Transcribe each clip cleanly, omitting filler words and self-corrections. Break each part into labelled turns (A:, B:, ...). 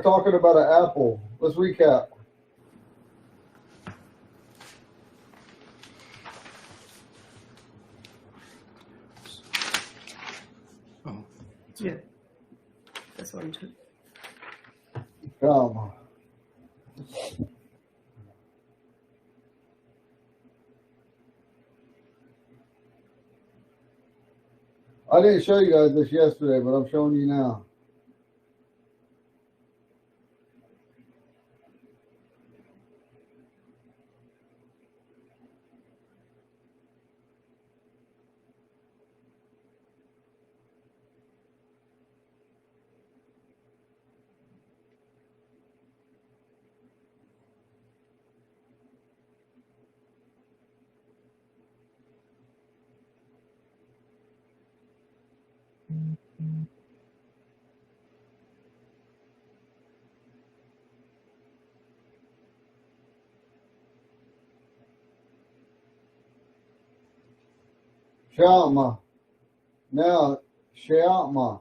A: talking about an apple. Let's recap.
B: Oh,
C: Yeah. That's what I'm trying.
A: Come. I didn't show you guys this yesterday, but I'm showing you now. Shama. Now, Shama.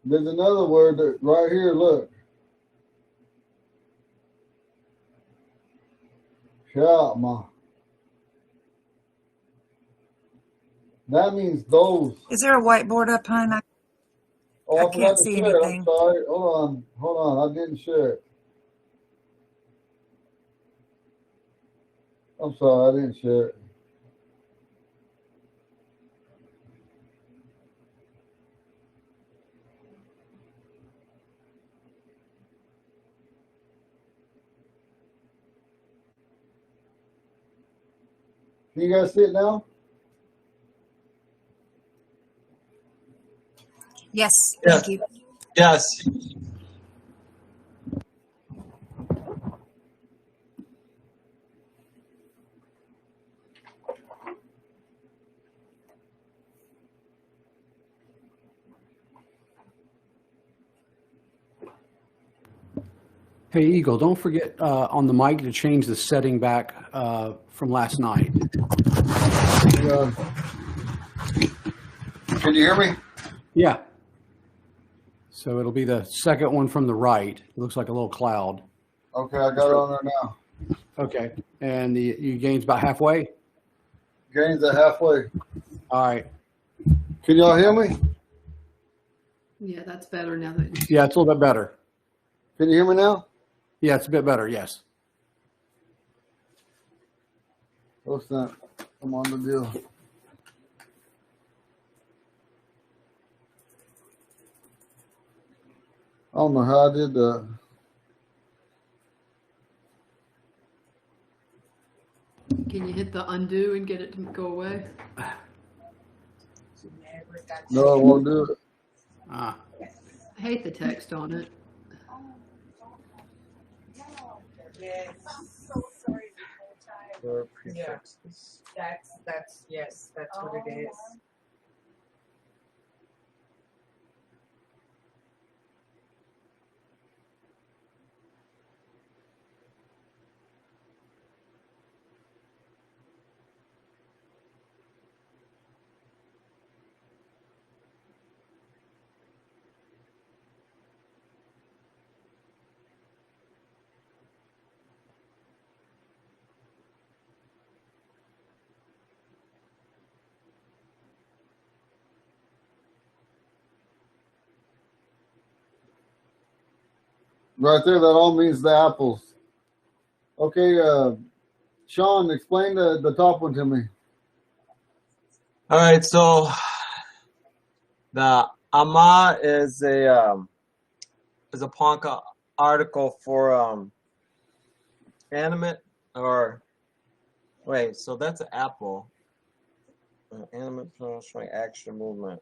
A: There's another word that right here, look. Shama. That means those.
D: Is there a whiteboard up, hon? I
A: Oh, I forgot
D: can't
A: to
D: see
A: share it. I'm
D: anything.
A: sorry. Hold on. I didn't share it. I'm sorry, I didn't share it. Can you guys see it now?
D: Yes,
E: Yes.
D: thank you.
E: Yes.
B: hey, Eagle, don't forget on the mic to change the setting back from last night.
A: Can you hear me?
B: Yeah. So it'll be the second one from the right. It looks like a little cloud.
A: Okay, I got it on there now.
B: Okay. And you gain's about halfway?
A: Gains at halfway.
B: All right.
A: Can y'all hear me?
C: Yeah, that's better now that.
B: Yeah, it's a little bit better.
A: Can you hear me now?
B: Yeah, it's a bit better, yes.
A: What's that? I'm on the deal. I don't know how I did that.
C: Can you hit the undo and get it to go away?
A: No, I won't do it.
B: Ah.
C: I hate the text on it.
F: Yes. I'm so sorry the whole time. Yeah. That's yes, that's what it is.
A: Right there, that all means the apples. Okay, Sean, explain the top one to me.
E: All right. So the ama is a Ponca article for animate or wait. So that's an apple. Animate showing action movement.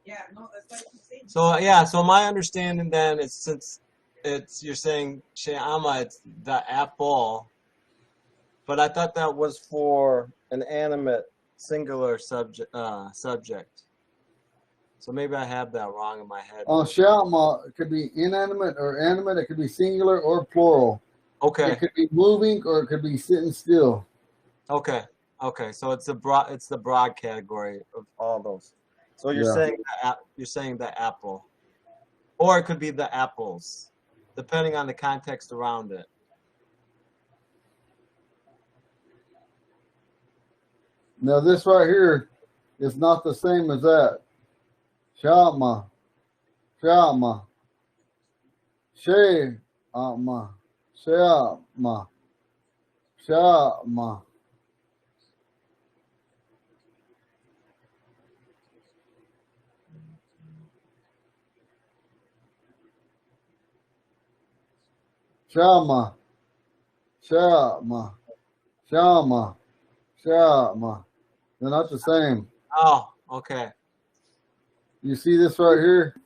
F: Yeah, no, that's what you say.
E: So yeah. So my understanding then is since you're saying she'ama, it's the apple. But I thought that was for an animate singular subject. So maybe I have that wrong in my head.
A: Shama could be inanimate or animate. It could be singular or plural.
E: Okay.
A: It could be moving or it could be sitting still.
E: Okay. Okay. So it's the broad category of all those. So you're
A: Yeah.
E: saying the apple. Or it could be the apples, depending on the context around it.
A: Now this right here is not the same as that. Shama, shama, she, ama, shama, shama. Shama, shama, shama, shama. They're not the same.
E: Oh, okay.
A: You see this right here?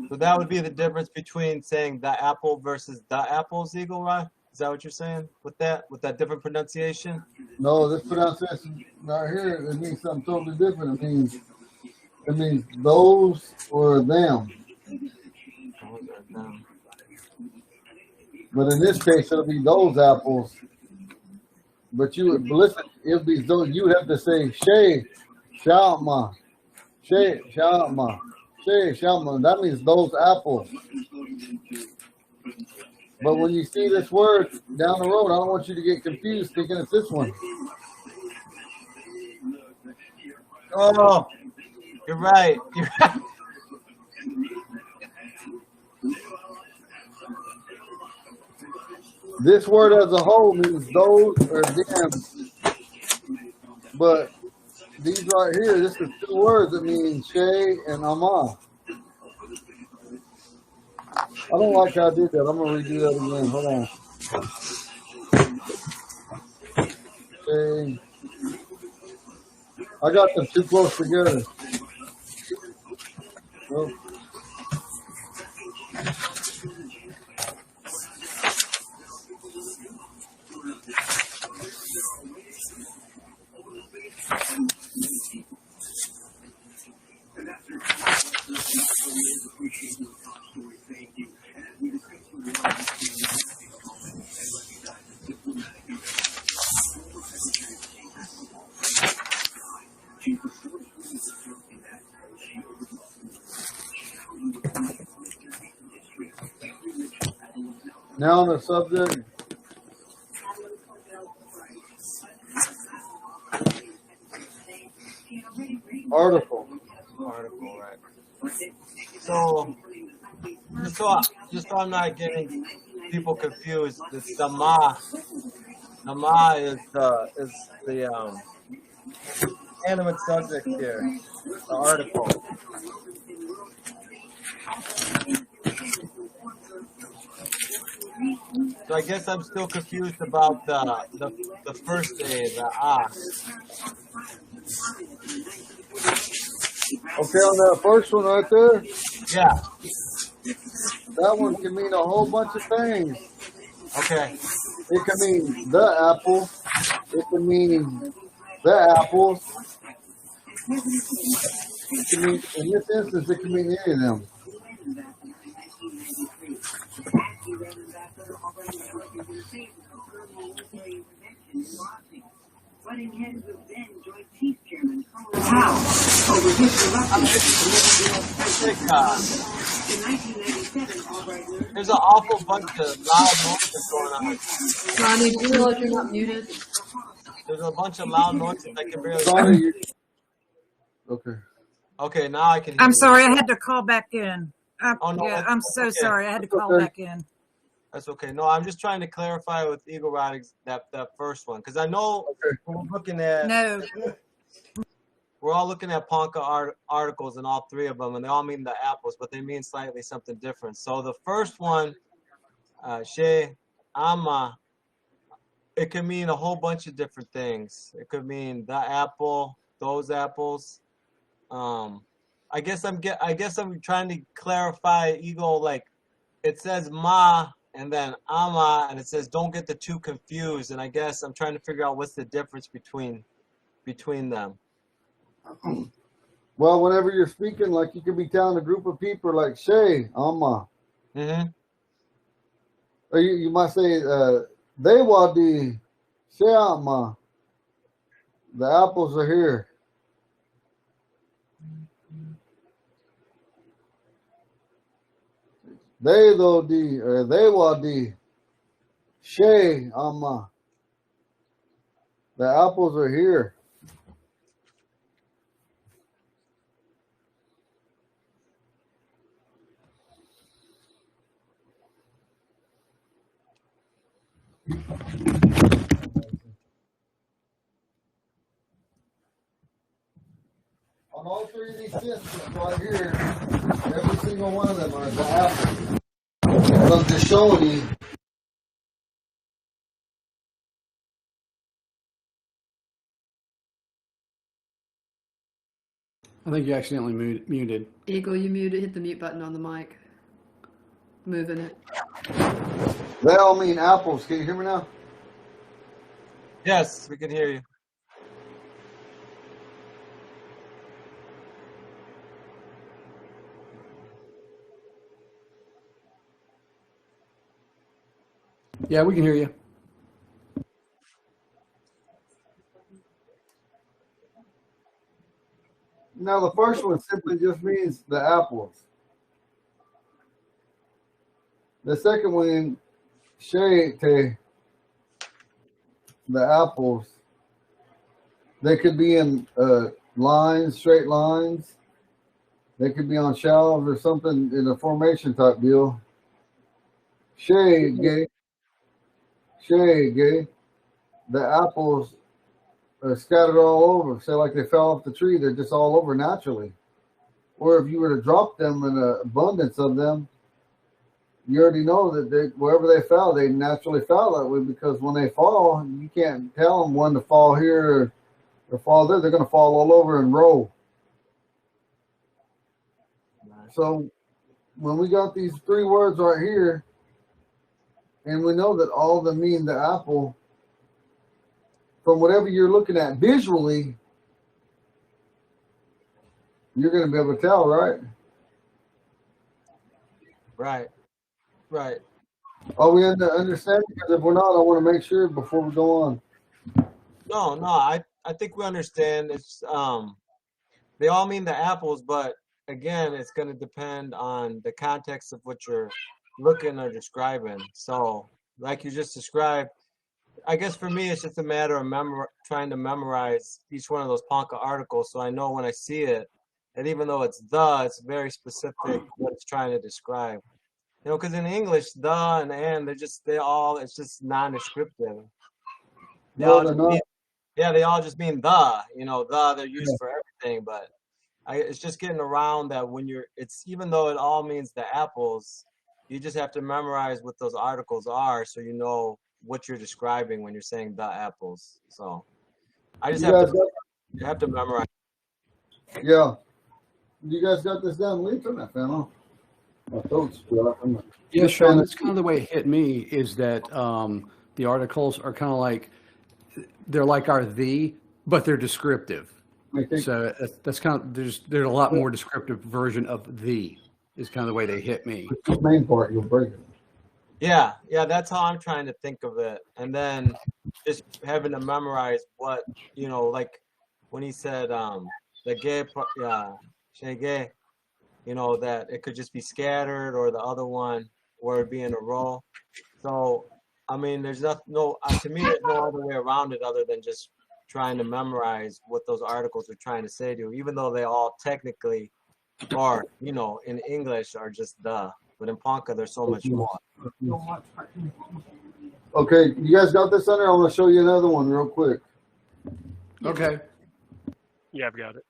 E: So that would be the difference between saying the apple versus the apples, Eagle Rye? Is that what you're saying with that different pronunciation?
A: No, this pronunciation right here, it means something totally different. It means those or them. But in this case, it'll be those apples. But you would listen, it'll be those. You would have to say Shay, Shalma, Shay, Shalma, Shay, Shalma. That means those apples. But when you see this word down the road, I don't want you to get confused thinking it's this one.
E: Oh, you're right. You're right.
A: This word as a whole means those or them. But these right here, this is two words that mean Shay and Amah. I don't like how I did that. I'm going to redo that again. Hold on. Shay. I got them too close together. Well, now on the subject. Article.
E: Article, right. Just so I'm not getting people confused, it's the ma. The ma is the animate subject here, the article. So I guess I'm still confused about the first A, the ah.
A: Okay, on that first one right there,
E: Yeah.
A: that one can mean a whole bunch of things.
E: Okay.
A: It can mean the apple. It can mean the apples. It can mean, in this instance, it can mean any of them.
E: There's an awful bunch of loud noises going on.
C: Ronnie, do you realize you're not muted?
E: There's a bunch of loud noises I can barely
A: Sorry,
E: hear.
A: okay.
E: Okay, now I can hear
D: I'm
E: you.
D: sorry, I had to call back in.
E: Oh, no,
D: Yeah,
E: that's
D: I'm so
E: okay.
D: sorry. I had to call back in.
E: That's okay. No, I'm just trying to clarify with Eagle Rod that first one. Because I know
A: Okay.
E: we're looking at,
D: No,
E: we're all looking at Ponca articles and all three of them, and they all mean the apples, but they mean slightly something different. So the first one, She, Ama, it can mean a whole bunch of different things. It could mean the apple, those apples. I guess I'm trying to clarify, Eagle, like it says ma and then ama, and it says don't get the two confused. And I guess I'm trying to figure out what's the difference between them.
A: Well, whenever you're speaking, like you could be telling a group of people, like Shay, Amma.
E: Mm-hmm.
A: Or you might say, they wadi, Shay, Amma. The apples are here. They though di or they wa di. She ama. The apples are here. On all three of these sentences right here, every single one of them are the apples. But I'm just showing you.
B: I think you accidentally muted.
C: Eagle, you muted. Hit the mute button on the mic. Moving it.
A: They all mean apples. Can you hear me now?
E: Yes, we can hear you.
B: Yeah, we can hear you.
A: Now the first one simply just means the apples. The second one, shade, the apples. They could be in lines, straight lines. They could be on shelves or something in a formation type deal. Shade, gay. Shade, gay. The apples are scattered all over. Say like they fell off the tree. They're just all over naturally. Or if you were to drop them in an abundance of them, you already know that wherever they fell, they naturally fell that way because when they fall, you can't tell them when to fall here or fall there. They're going to fall all over and roll. So when we got these three words right here, and we know that all of them mean the apple, from whatever you're looking at visually, you're going to be able to tell, right?
E: Right. Right.
A: Are we understanding? Because if we're not, I want to make sure before we go on.
E: No, I think we understand. It's they all mean the apples, but again, it's going to depend on the context of what you're looking or describing. So, like you just described, I guess for me, it's just a matter of trying to memorize each one of those Ponca articles, so I know when I see it, and even though it's it's very specific what it's trying to describe. You know, because in English, the and it's just non-descriptive. They
A: No,
E: all
A: they're
E: just
A: not.
E: mean, yeah, they all just mean they're used for everything, but it's just getting around that when it's even though it all means the apples, you just have to memorize what those articles are so you know what you're describing when you're saying the apples. So I just
A: You guys got,
E: you have to memorize.
A: yeah. You guys got this down. Leave from that, man. My throat's dry.
B: Yeah, Sean, that's kind of the way it hit me is that the articles are kind of like, they're like our the, but they're descriptive.
A: I think
B: So that's kind of, there's a lot more descriptive version of the is kind of the way they hit me.
A: the main part, you'll break it.
E: Yeah, that's how I'm trying to think of it. And then just having to memorize what, like when he said the gay Shay gay, that it could just be scattered or the other one where it be in a row. So I mean there's to me there's no other way around it other than just trying to memorize what those articles are trying to say to you, even though they all technically are, in English are just but in Ponca there's so much more.
A: Okay, you guys got this under? I want to show you another one real quick.
B: Okay.
G: Yeah, I've got it.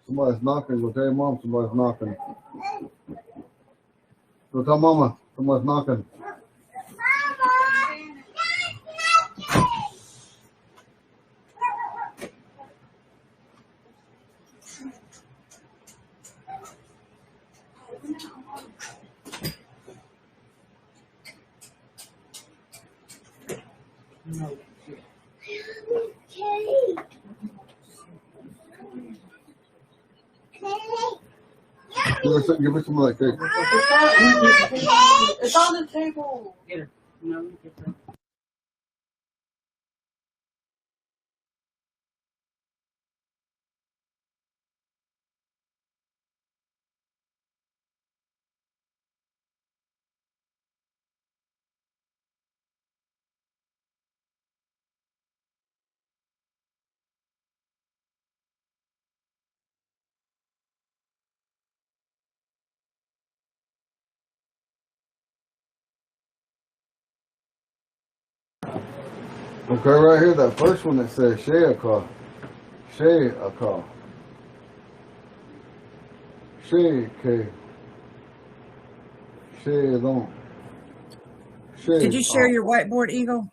A: Somebody's knocking. Go tell your mom somebody's knocking. Go tell mama somebody's knocking. Give her some of that cake.
F: It's on the table. Get her. No, get her.
A: Okay, right here, that first one that says Sheakah. Sheakah. Sheakah. Sheakah.
D: Did you share your whiteboard, Eagle?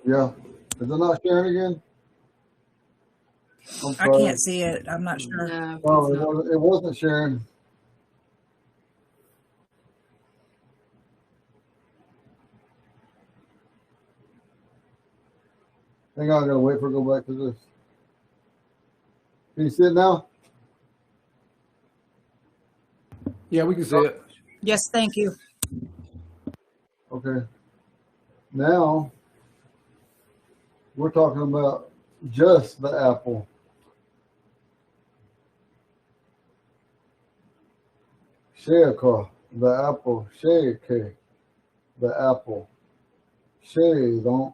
A: Yeah. Is it not sharing again? I'm
D: I
A: sorry.
D: can't see it. I'm not sure.
C: No,
A: Oh,
C: it's not.
A: it wasn't sharing. Hang on, I gotta wait for it to go back to this. Can you see it now?
B: Yeah, we can see it.
D: Yes, thank you.
A: Okay. Now we're talking about just the apple. Sheakah, the apple. Sheakah, the apple. Don't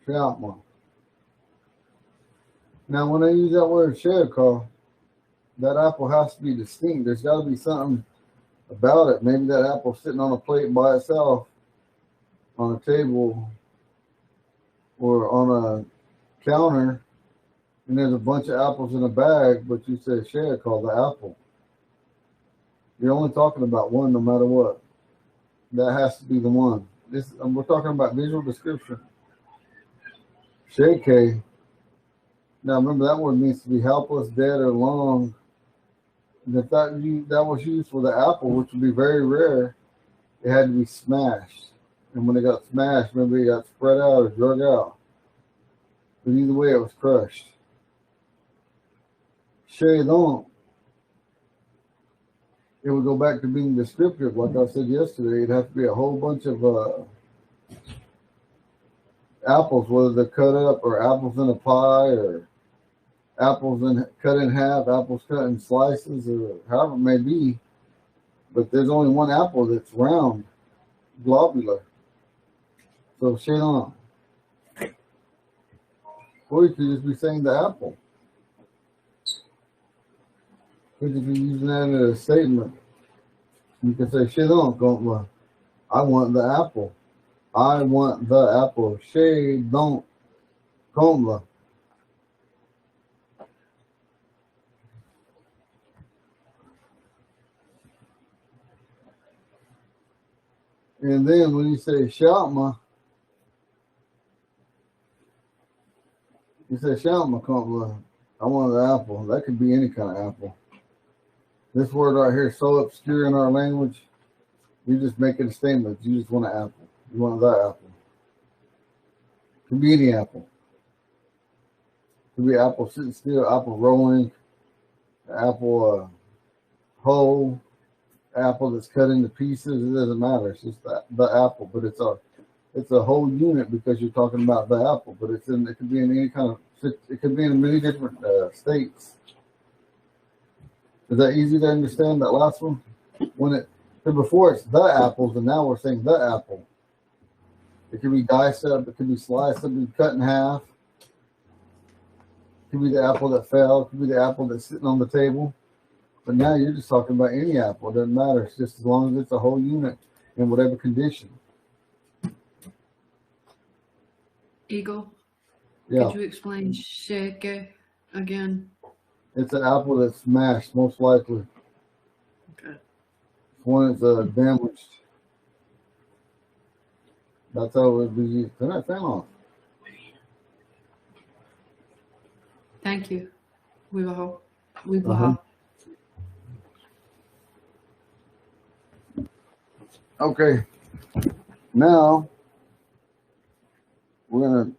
A: Sheakah. Now, when I use that word Sheakah, that apple has to be distinct. There's got to be something about it. Maybe that apple's sitting on a plate by itself, on a table, or on a counter, and there's a bunch of apples in a bag, but you say Sheakah, the apple. You're only talking about one no matter what. That has to be the one. We're talking about visual description. Sheakah. Now remember that word means to be helpless, dead, or long. And if that was used for the apple, which would be very rare, it had to be smashed. And when it got smashed, remember it got spread out or drug out. But either way, it was crushed. Don't. It would go back to being descriptive, like I said yesterday. It'd have to be a whole bunch of apples, whether they're cut up or apples in a pie or apples cut in half, apples cut in slices, or however it may be. But there's only one apple that's round, globular. So Shaitan. Or you could just be saying the apple. You could be using that as a statement. You can say Shaitan, I want the apple. I want the apple. Shaitan, Komla. And then when you say Shalma, you say Shalma, Komla. I want the apple. That could be any kind of apple. This word right here is so obscure in our language, you're just making a statement. You just want an apple. You want that apple. It could be any apple. It could be apple sitting still, apple rolling, apple whole, apple that's cut into pieces. It doesn't matter. It's just the apple, but it's a whole unit because you're talking about the apple. But it could be in any kind of, it could be in many different states. Is that easy to understand, that last one? Before it's the apples, and now we're saying the apple. It could be diced up, it could be sliced, it could be cut in half. It could be the apple that fell, it could be the apple that's sitting on the table. But now you're just talking about any apple. It doesn't matter. It's just as long as it's a whole unit in whatever condition.
C: Eagle,
A: Yeah.
C: could you explain shake again?
A: It's an apple that's smashed, most likely.
C: Okay.
A: When it's damaged. That's how it would be used. Turn that fan off.
C: Thank you. We will
A: Uh-huh. Okay. Now we're gonna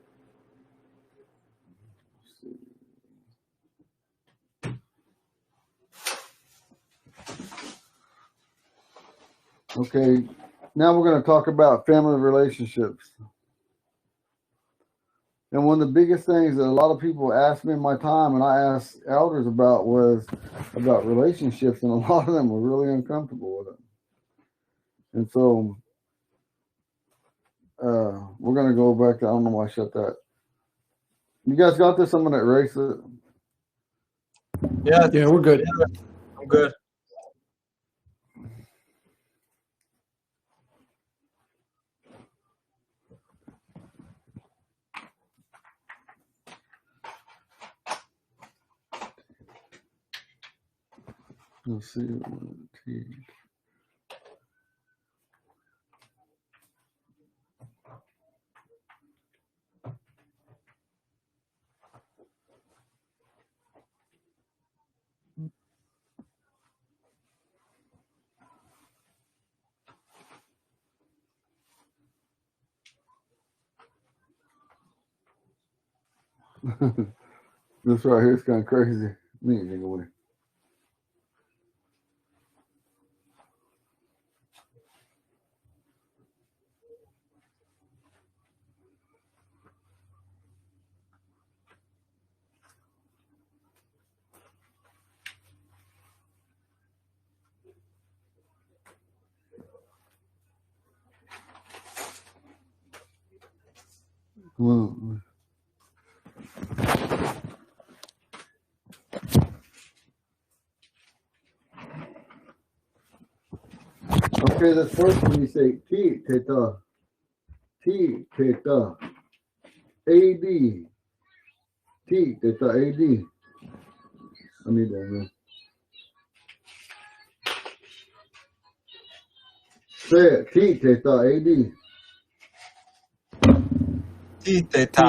A: okay. Now we're gonna talk about family relationships. And one of the biggest things that a lot of people ask me in my time and I asked elders about was about relationships, and a lot of them were really uncomfortable with it. And so we're gonna go back to, I don't know why I shut that. You guys got this? I'm gonna erase it.
E: Yeah,
B: Yeah, we're good.
E: I'm good.
A: Let's see. This right here is kind of crazy. Me, away. Well, okay, this first one you say T teta, AD, T teta AD. I need that, man. Say it, T teta AD.
E: T theta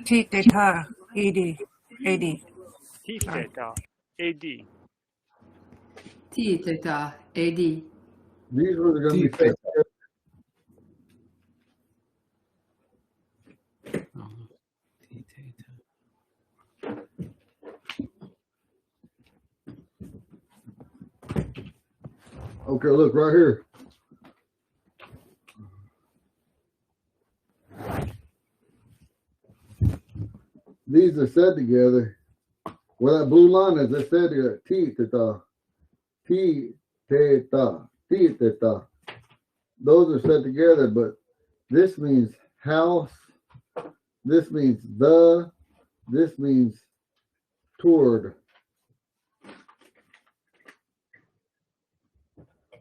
D: T theta AD. AD.
G: T theta AD.
C: T theta AD.
A: These words are going to be said. Okay, look right here. These are said together. Where that blue line is, they said together. T teta, T teta, T teta. Those are said together, but this means house. This means the. This means toward.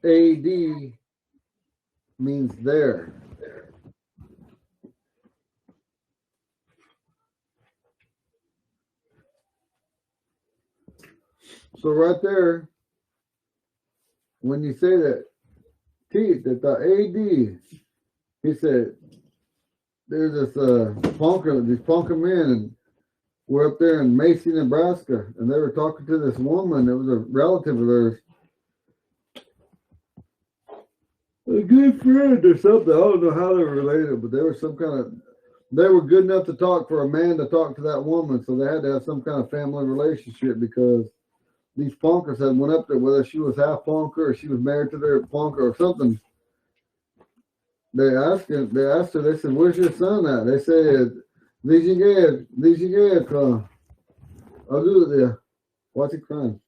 A: AD means there. So right there, when you say that T, that the AD, he said, there's this Ponca, these Ponca men, and we're up there in Macy, Nebraska, and they were talking to this woman that was a relative of theirs. A good friend or something. I don't know how they were related, but they were some kind of, they were good enough to talk for a man to talk to that woman, so they had to have some kind of family relationship because these Poncas had went up there, whether she was half Ponca or she was married to their Ponca or something. They asked her, they said, where's your son at? They said, I'll do it there. What's he crying?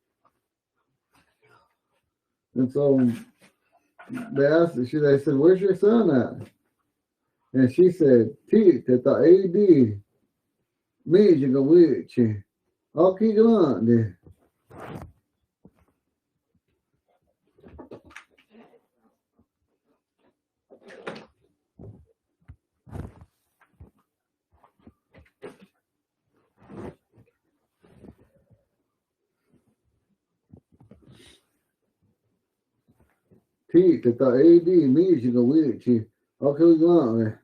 A: And so they asked her, they said, where's your son at? And she said, T, teta AD, me, you go with you. I'll keep on there. T to the AD means you go with it, Chi. Okay, we go on there.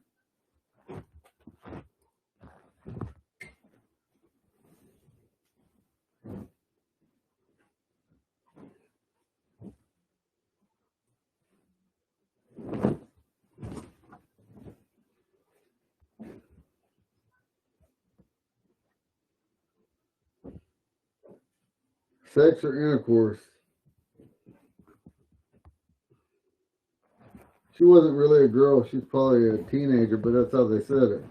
A: Sex or intercourse. She wasn't really a girl. She's probably a teenager, but that's how they said it.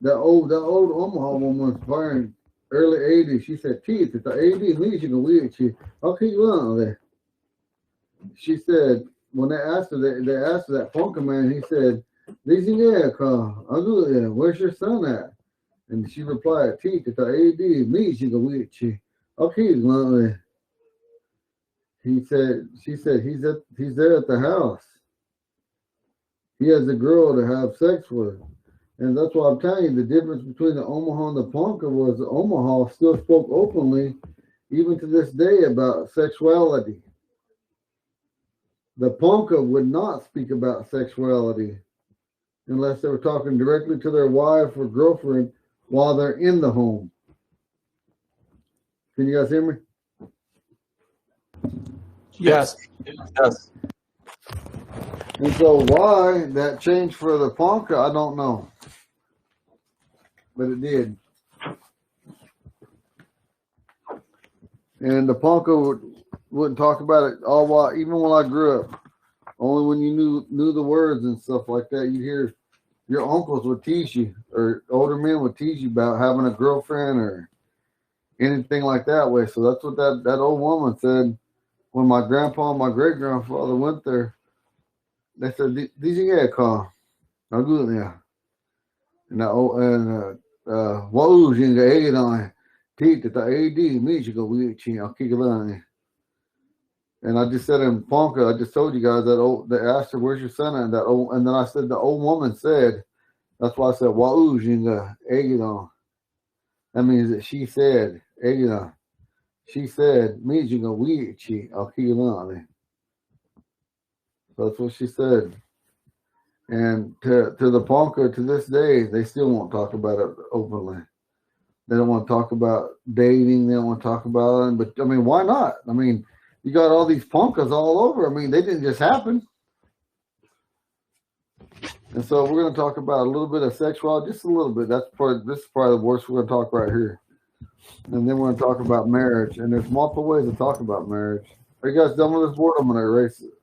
A: That old Omaha woman was born early 80s. She said, teeth, it's the 80s, means you can weird. I'll keep on there. She said, when they asked her that Ponca man, he said, I'll do it. Where's your son at? And she replied, teeth, it's the 80s, means you can weird. I'll keep on there. She said, he's there at the house. He has a girl to have sex with. And that's why I'm telling you, the difference between the Omaha and the Ponca was the Omaha still spoke openly, even to this day, about sexuality. The Ponca would not speak about sexuality unless they were talking directly to their wife or girlfriend while they're in the home. Can you guys hear me?
E: Yes. Yes.
A: And so why that changed for the Ponca, I don't know. But it did. And the Ponca wouldn't talk about it all while, even when I grew up. Only when you knew the words and stuff like that, you hear your uncles would tease you, or older men would tease you about having a girlfriend or anything like that way. So that's what that old woman said when my grandpa and my great grandfather went there. They said, "These are call. I'll go there." And what was in the egg on teeth at the AD means you go with you. I'll kick it on. And I just said in Ponca, I just told you guys they asked her, "Where's your son?" And and then I said the old woman said, that's why I said what was in the egg on. That means that she said egg on. She said means you go with you. I'll kick it on. That's what she said. And to the Ponca, to this day, they still won't talk about it openly. They don't want to talk about dating. They don't want to talk about it. But, I mean, why not? I mean, you got all these Poncas all over. I mean, they didn't just happen. And so we're going to talk about a little bit of sexuality, just a little bit. This is probably the worst we're going to talk right here. And then we're going to talk about marriage. And there's multiple ways to talk about marriage. Are you guys done with this board? I'm going to erase it.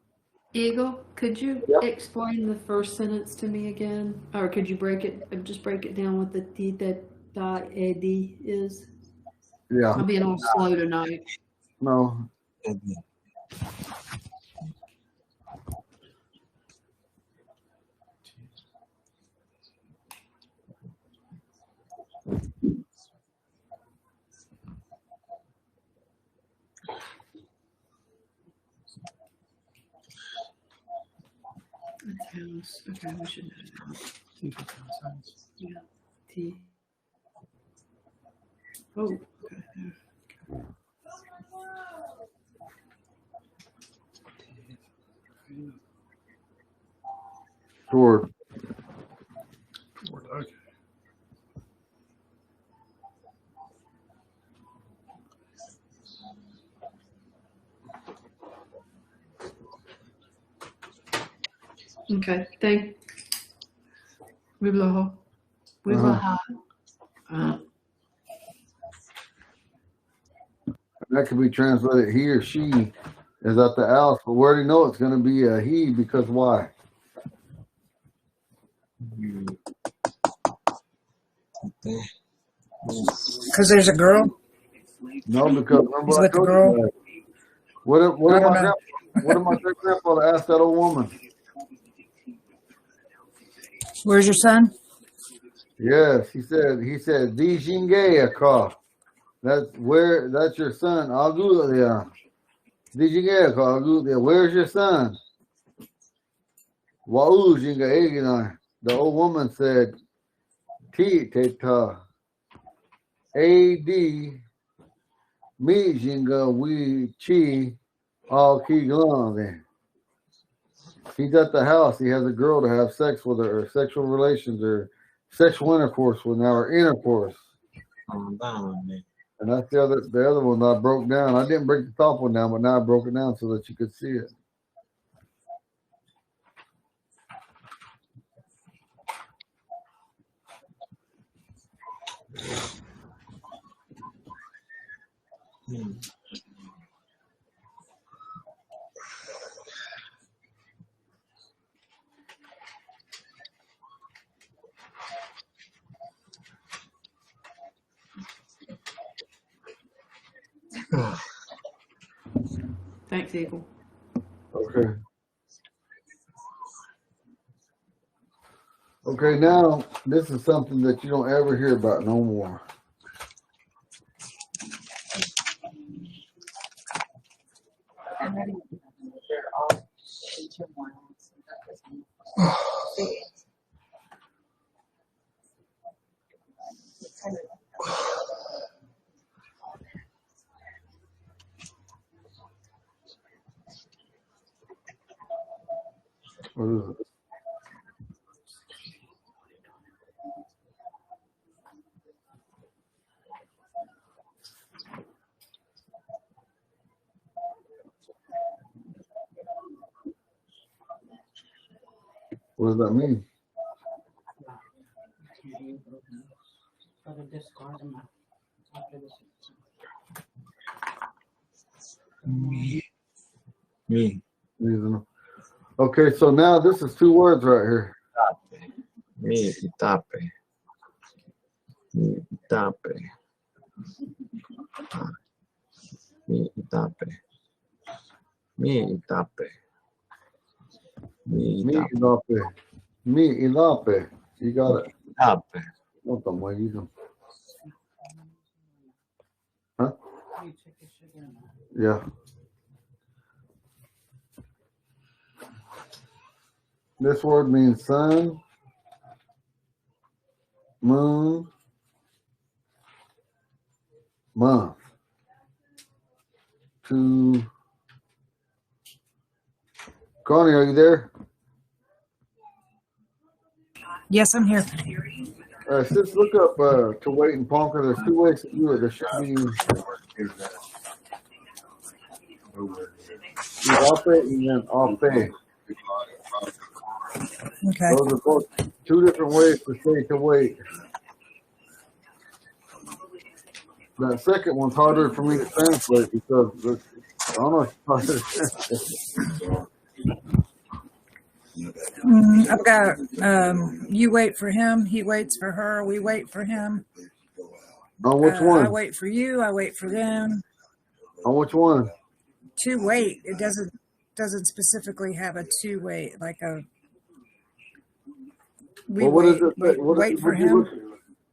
C: Eagle, could you explain the first sentence to me again? Or could you break it down what the D.AD is?
A: Yeah.
C: I'm being all slow tonight.
A: No.
C: House. Okay, we should know that. Yeah. T. Oh, okay.
A: Toward.
B: Okay.
C: Okay, thank. We blow.
A: That could be translated he or she is at the house, but we already know it's going to be a he because why?
D: Because there's a girl.
A: No, because remember
D: He's
A: I
D: with the
A: told
D: girl.
A: you that. What
D: I don't know.
A: did my great grandfather ask that old woman?
D: Where's your son?
A: Yes, he said Dijinge car. That's your son. I'll go there. Dijinge car, I'll go there. Where's your son? Waujinga Egina. The old woman said T Teta AD Mijinga we chi all key glove there. He's at the house. He has a girl to have sex with her, or sexual relations, or sexual intercourse with now, or intercourse. And that's the other one I broke down. I didn't break the top one down, but now I broke it down so that you could see it.
C: Thanks, Eagle.
A: Okay. Okay, now this is something that you don't ever hear about no more. What is it? What does that mean?
E: Me.
A: Okay, so now this is two words right here.
E: Me itape. Me itape. Me itape. Me itape. Me
A: Me
E: itape.
A: ilape. Me ilape. You got it.
E: Itape.
A: No, toma, you can. Huh? Yeah. This word means sun, moon, month. To Connie, are you there?
D: Yes, I'm here.
A: Just look up to wait in Ponca. There's two ways to do it. There should be Ilape and then Ape.
D: Okay.
A: Those are both two different ways to say to wait. That second one's harder for me to translate because I don't know if it's harder to translate.
D: I've got you wait for him, he waits for her, we wait for him.
A: On which one?
D: I wait for you, I wait for them.
A: On which one?
D: To wait. It doesn't specifically have a to wait, like a we
A: Well,
D: wait, wait for him.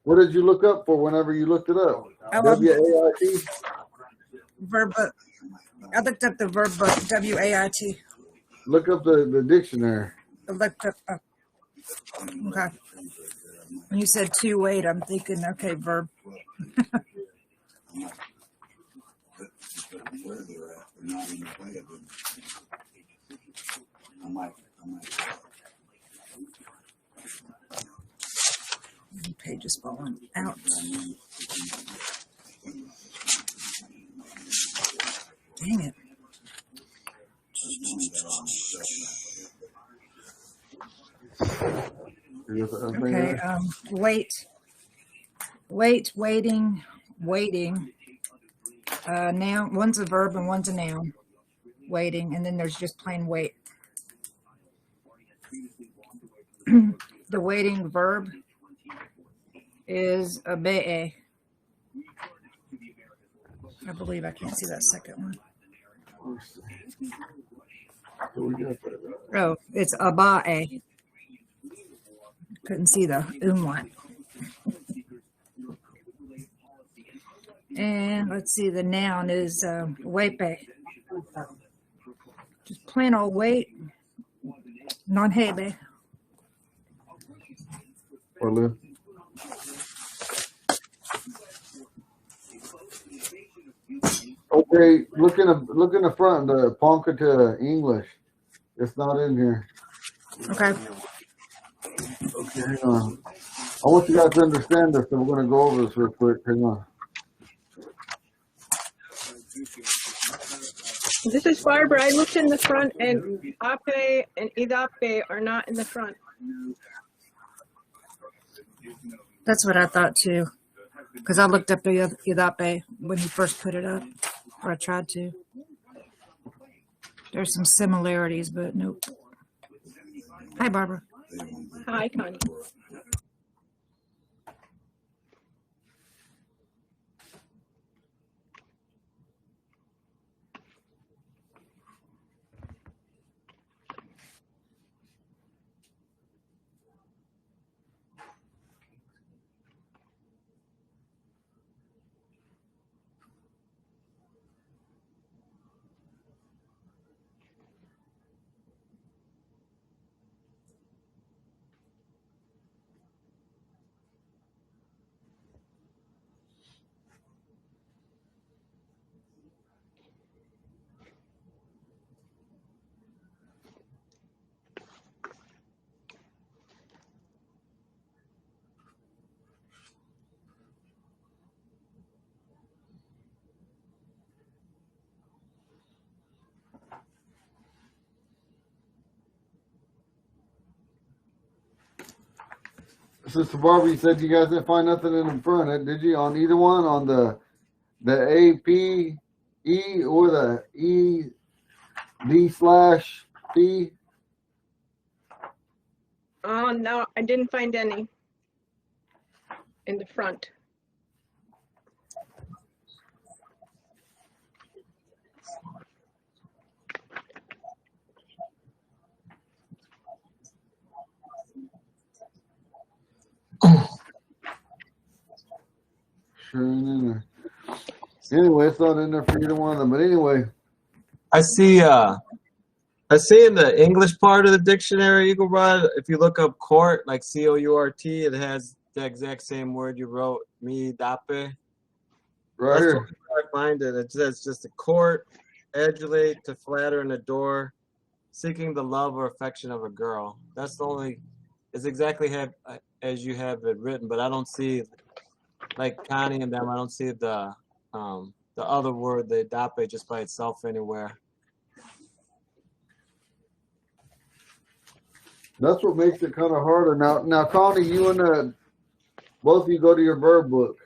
A: What did you look up for whenever you looked it up? W-A-I-T?
D: Verb book. I looked up the verb book, W-A-I-T.
A: Look up the dictionary.
D: I looked up, okay. When you said to wait, I'm thinking, okay, verb. Page is falling out. Dang it. Okay, waiting. Noun, one's a verb and one's a noun. Waiting, and then there's just plain wait. The waiting verb is a be. I believe I can't see that second one. Oh, it's abae. Couldn't see the umlaut. And let's see, the noun is wepe. Just plain old wait. Non-hebe.
A: Okay, look in the front, the Ponca to English. It's not in here.
D: Okay.
A: Okay, hang on. I want you guys to understand this, so we're going to go over this real quick. Hang on.
H: This is Barbara. I looked in the front, and ape and idape are not in the front.
D: That's what I thought too. Because I looked up Idape when he first put it up, or I tried to. There's some similarities, but nope. Hi, Barbara.
H: Hi, Connie.
A: Sister Barbara, you said you guys didn't find nothing in the front, did you? On either one? On the APE or the ED/P?
H: Oh, no, I didn't find any in the front.
A: Sure ain't in there. Anyway, it's not in there for either one of them. But anyway,
E: I see in the English part of the dictionary, Eagle Rod, if you look up court, like COURT, it has the exact same word you wrote, me, dape.
A: right
E: That's
A: here.
E: where I find it. It says just a court, adulate, to flatter and adore, seeking the love or affection of a girl. That's the only, it's exactly as you have it written, but I don't see, like Connie and them, I don't see the other word, the dape, just by itself anywhere.
A: That's what makes it kind of harder. Now, Connie, you and both of you go to your verb book.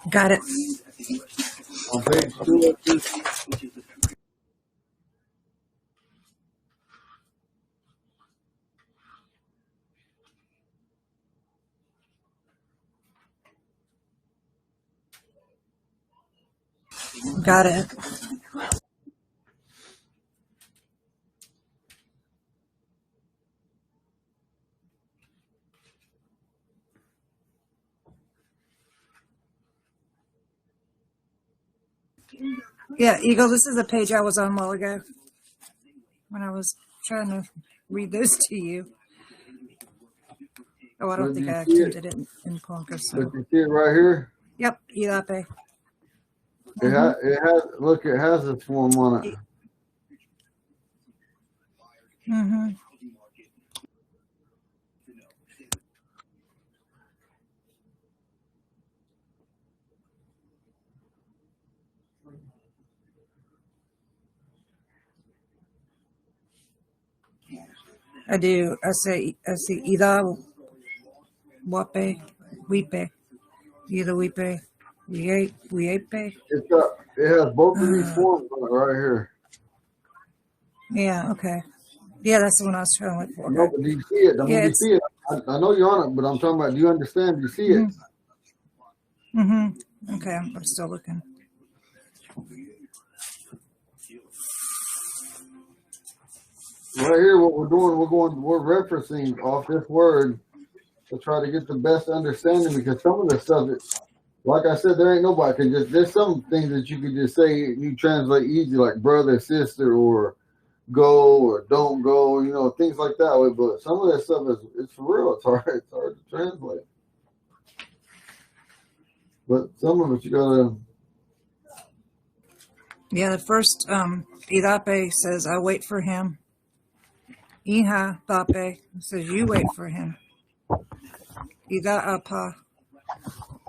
D: Got it.
A: On page 2 of this.
D: Got it. Yeah, Eagle, this is a page I was on a while ago when I was trying to read those to you. Oh, I don't
A: But
D: think
A: you
D: I
A: see it?
D: attempted it in Ponca,
A: But
D: so.
A: you see it right here?
D: Yep, Idape.
A: It has, look, it has its form on it.
D: Mm-hmm. I do. I see Ida, Wape, Wipe, Ida Wipe, Wiepe.
A: It has both of these forms on it right here.
D: Yeah, okay. Yeah, that's the one I was trying to look for.
A: No,
D: Okay.
A: but do you see it? I mean,
D: Yeah,
A: you see it. I know you're on it, but I'm talking about, do you understand? Do you see it?
D: Mm-hmm. Okay, I'm still looking.
A: Right here, what we're doing, we're referencing off this word to try to get the best understanding, because some of the stuff, like I said, there ain't nobody can just, there's some things that you can just say, you translate easy, like brother, sister, or go, or don't go, you know, things like that. But some of that stuff it's for real. It's hard to translate. But some of it you gotta,
D: Yeah, the first idape says, I wait for him. Iha dape says, you wait for him. Ida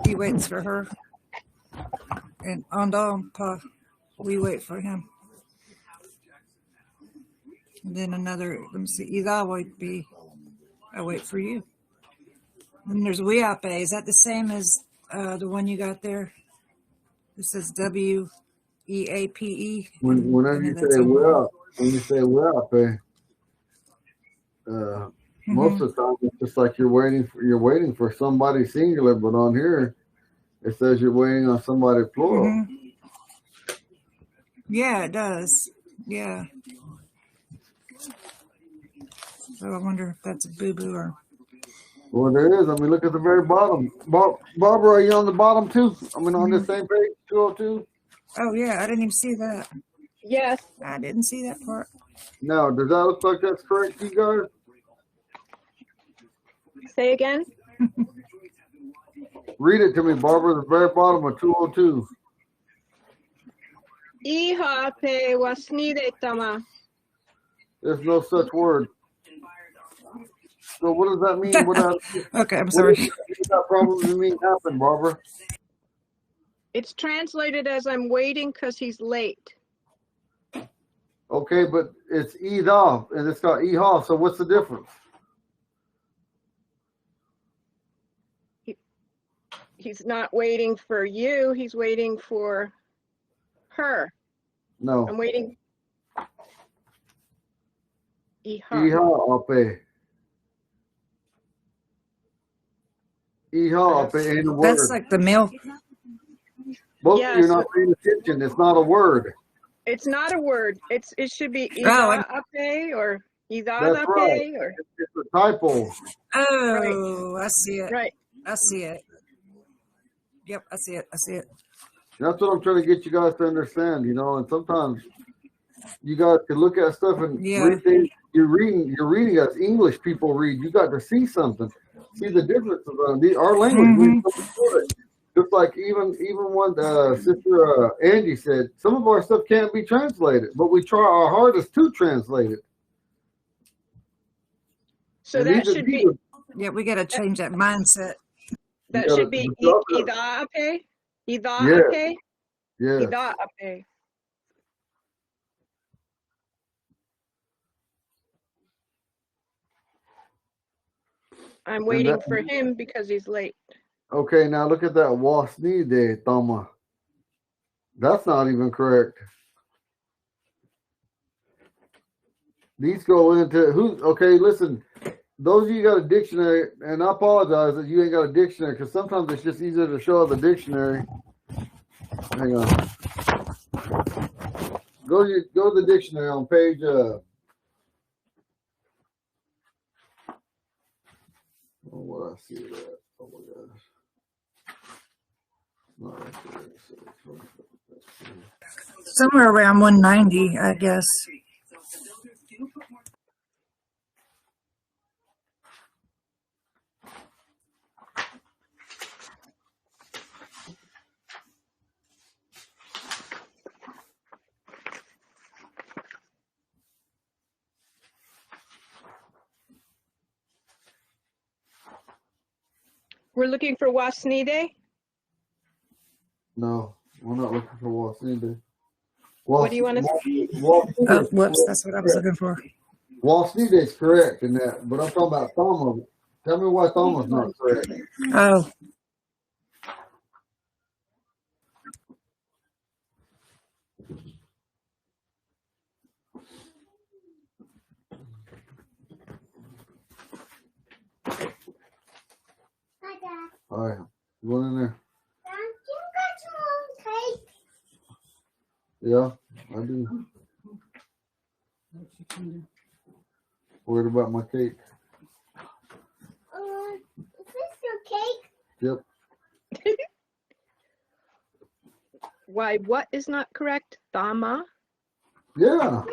D: he waits for her. And andampa, we wait for him. And then another, let me see, ida would be, I wait for you. And there's weape. Is that the same as the one you got there? It says WEAPE.
A: Whenever you say we're up, most of the time it's just like you're waiting for somebody singular, but on here it says you're waiting on somebody plural.
D: Yeah, it does. Yeah. So I wonder if that's a boo-boo or...
A: Well, there is. I mean, look at the very bottom. Barbara, are you on the bottom too? I mean, on the same page, 202?
D: Oh, yeah, I didn't even see that.
H: Yes.
D: I didn't see that part.
A: Now, does that look like that's correct to you guys?
H: Say again.
A: Read it to me, Barbara, the very bottom of 202.
H: Iha pe wasnide tama.
A: There's no such word. So what does that mean?
D: Okay, I'm sorry.
A: What that probably mean happen, Barbara?
H: It's translated as I'm waiting because he's late.
A: Okay, but it's Ida, and it's got Iha, so what's the difference?
H: He's not waiting for you. He's waiting for her.
A: No.
H: I'm waiting. Iha.
A: Iha ape. Iha ape ain't a word.
D: That's like the male.
A: Both
H: Yeah,
A: of you are
H: so-
A: not paying attention. It's not a word.
H: It's not a word. It should be
D: Oh,
H: Ida ape or Ida
A: That's
H: ape
A: right.
H: or
A: It's a typo.
D: Oh, I see it.
H: right.
D: I see it. Yep, I see it. I see it.
A: That's what I'm trying to get you guys to understand, you know, and sometimes you guys can look at stuff and
D: Yeah.
A: read things. You're reading as English people read. You got to see something. See the difference of our language means something good. Just like even what Sister Angie said, some of our stuff can't be translated, but we try our hardest to translate it.
H: So
A: And
H: that
A: these are
H: should be
A: people-
D: Yeah, we got to change that mindset.
H: that
A: gotta
H: should be
A: drop it.
H: Ida ape. Ida
A: Yeah.
H: ape.
A: Yeah.
H: Ida ape. I'm waiting for him because he's late.
A: Okay, now look at that wasni de tama. That's not even correct. These go into who? Okay, listen. Those of you got a dictionary, and I apologize that you ain't got a dictionary because sometimes it's just easier to show the dictionary. Hang on. Go to the dictionary on page. Oh, what I see that? Oh my gosh. Not right there.
D: Somewhere around 190, I guess.
H: We're looking for wasnide.
A: No, we're not looking for wasni.
H: What do you want to
D: Oh, whoops, that's what I was looking for.
A: Wasni is correct in that, but I'm talking about Thama. Tell me why Thama's not correct.
D: Oh,
A: All right, go in there. Yeah, I do. Worried about my cake.
F: Is this your cake?
A: Yep.
H: Why? What is not correct? Dama.
A: Yeah.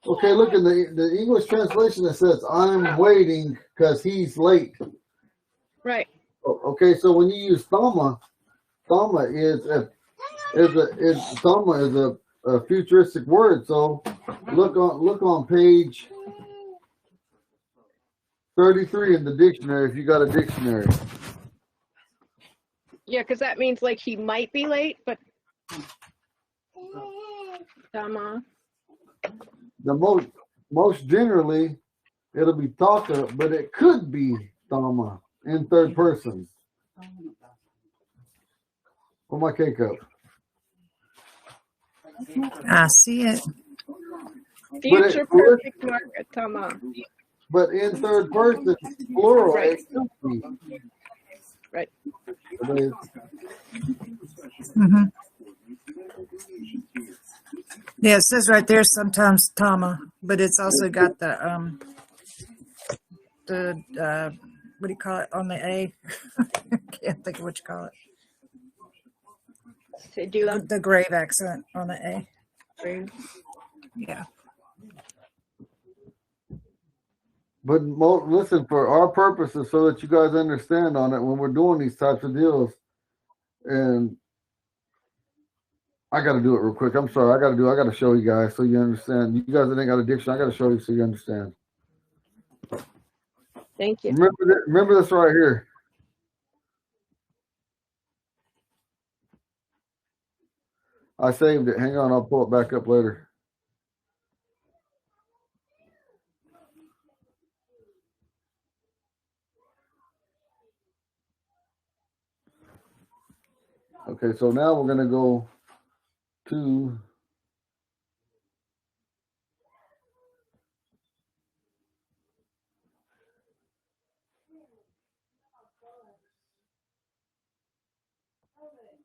A: Okay, look in the English translation. It says, "I'm waiting because he's late."
H: Right.
A: Okay, so when you use Thama is if Tama is a futuristic word. So look on page 33 in the dictionary if you got a dictionary.
H: Yeah, because that means like he might be late, but Tama.
A: The most generally it'll be Taka, but it could be Tama in third person. Put my cake up.
D: I see it.
H: Future perfect marker, Tama.
A: But in third person, plural,
H: Right.
A: it could be.
H: Right.
D: Mm-hmm. Yeah, it says right there sometimes Tama, but it's also got the what do you call it on the A? Can't think of what you call it.
H: Sedula.
D: The grave accent on the A.
H: Grave.
D: Yeah.
A: But listen, for our purposes, so that you guys understand on it when we're doing these types of deals, and I got to do it real quick. I'm sorry, I got to show you guys so you understand. You guys that ain't got a dictionary, I got to show you so you understand.
H: Thank you.
A: Remember this right here. I saved it. Hang on, I'll pull it back up later. Okay, so now we're gonna go to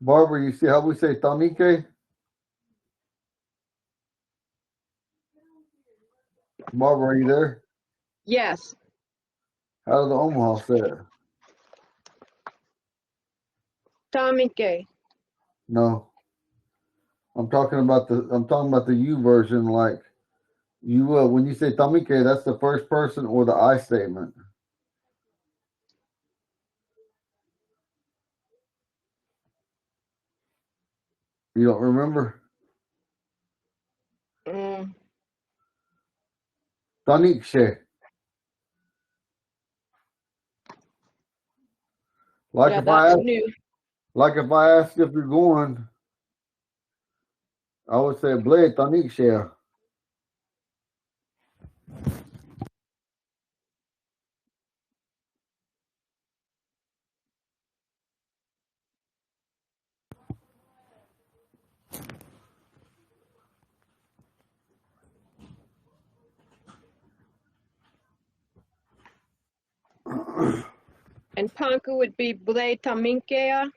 A: Barbara. You see how we say Tamike? Barbara, are you there?
H: Yes.
A: How does the Omaha say it?
H: Tamike.
A: No. I'm talking about the you version, like you when you say Tamike, that's the first person or the I statement. You don't remember? Tanikshe. Like
H: Yeah,
A: if I
H: that's
A: ask,
H: new.
A: like if I ask if you're going, I would say Blade Tanikshe.
H: And Ponca would be Ble Taminkea.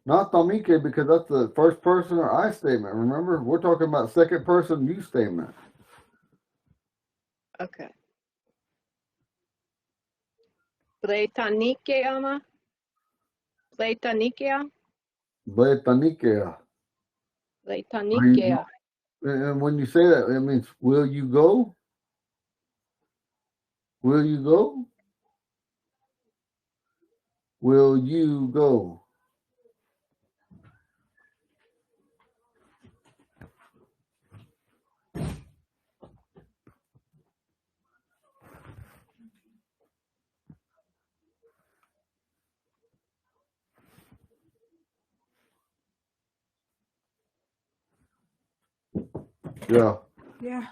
A: Not Tamike because that's the first person or I statement. Remember, we're talking about second person you statement.
H: Okay. Ble Tanikeama. Ble Tanikea.
A: Blade Tanikea.
H: Ble Tanikea.
A: And when you say that, it means will you go? Will you go? Will you go? Yeah.
D: Yeah.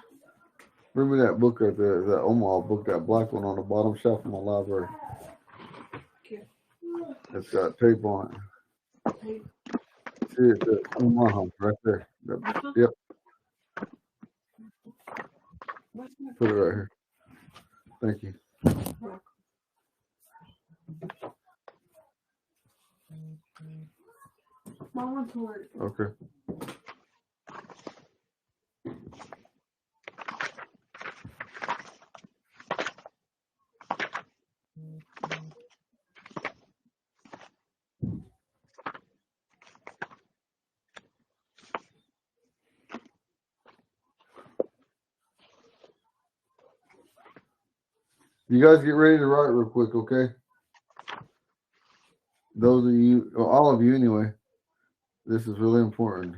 A: Bring me that book right there, that Omaha book, that black one on the bottom shelf in my library. It's got tape on it. See, it's the Omaha right there. Yep. Put it right here. Thank you. Okay. You guys get ready to write real quick, okay? those of you, or all of you anyway, this is really important.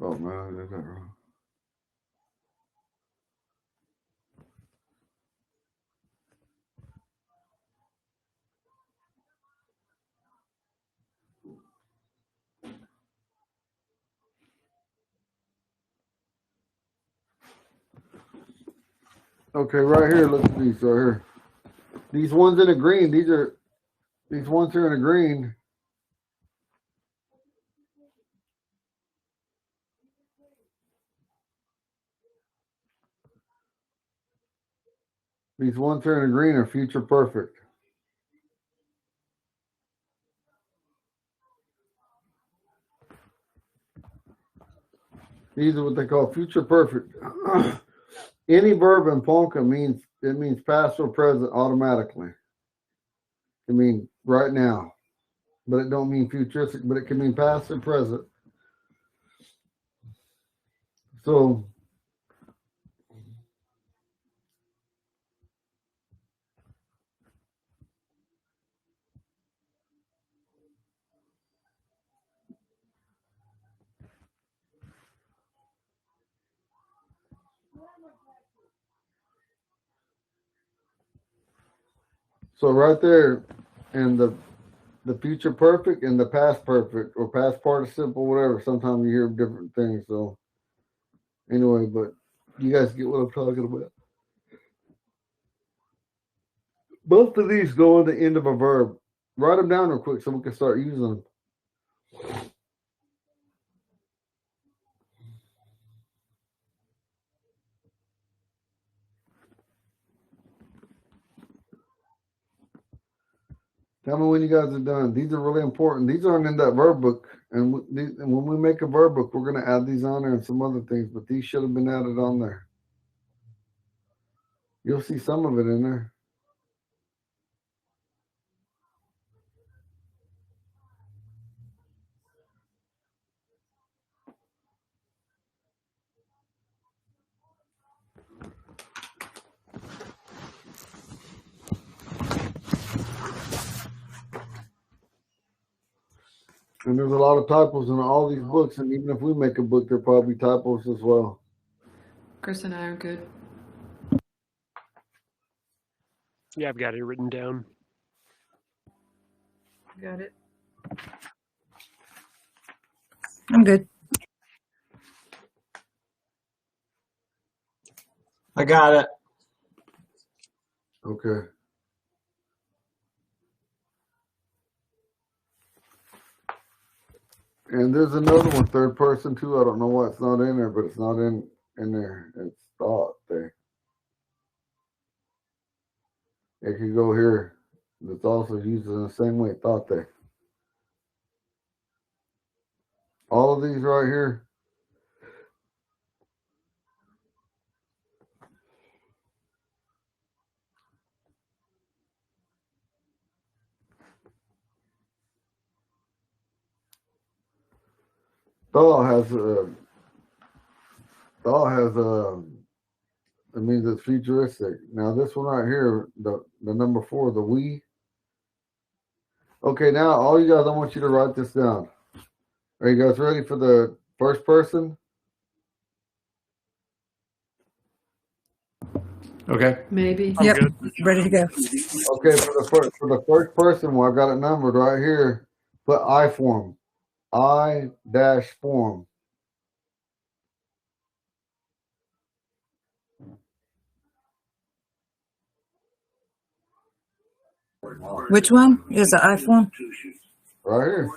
A: Oh man, I did that wrong. Okay, right here, look at these right here. These ones in the green, these ones here in the green. These ones here in the green are future perfect. These are what they call future perfect. Any verb in Ponca means past or present automatically. It means right now, but it don't mean futuristic, but it can mean past or present. So right there, and the future perfect and the past perfect or past participle, whatever. Sometimes you hear different things. So anyway, but you guys get what I'm talking about. Both of these go on the end of a verb. Write them down real quick so we can start using them. Tell me when you guys are done. These are really important. These aren't in that verb book. And when we make a verb book, we're going to add these on there and some other things. But these should have been added on there. You'll see some of it in there. And there's a lot of typos in all these books. And even if we make a book, there'll probably be typos as well.
C: Chris and I are good.
G: Yeah, I've got it written down.
C: Got it.
D: I'm good.
E: I got it.
A: Okay. And there's another one, third person too. I don't know why it's not in there, but it's not in there. It's thought there. It could go here. It's also used in the same way, thought there. All of these right here. Thought has it means it's futuristic. Now this one right here, the number 4, the we. Okay, now all you guys, I want you to write this down. Are you guys ready for the first person?
B: Okay.
C: Maybe.
D: Yep.
G: Good.
D: Ready to go.
A: Okay, for the first person, well, I've got it numbered right here. Put I form. I-form.
D: Which one is the iPhone?
A: Right here.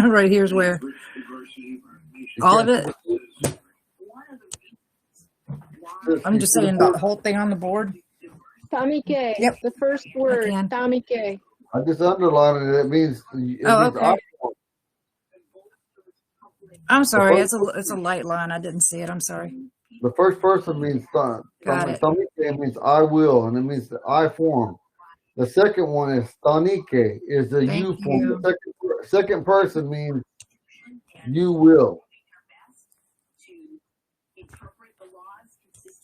D: Right here's where. All of it? I'm just saying the whole thing on the board.
H: Tamike.
D: Yep.
H: The first word.
D: can.
H: Tamike.
A: I just underlined it. It means
D: Okay.
A: I form.
D: I'm sorry.
A: first-
D: It's a light line. I didn't see it. I'm sorry.
A: The first person means
D: Got it.
A: Tanike means I will, and it means the I form. The second one is Tanike, is the
D: Thank
A: you form.
D: you.
A: The second person means you will.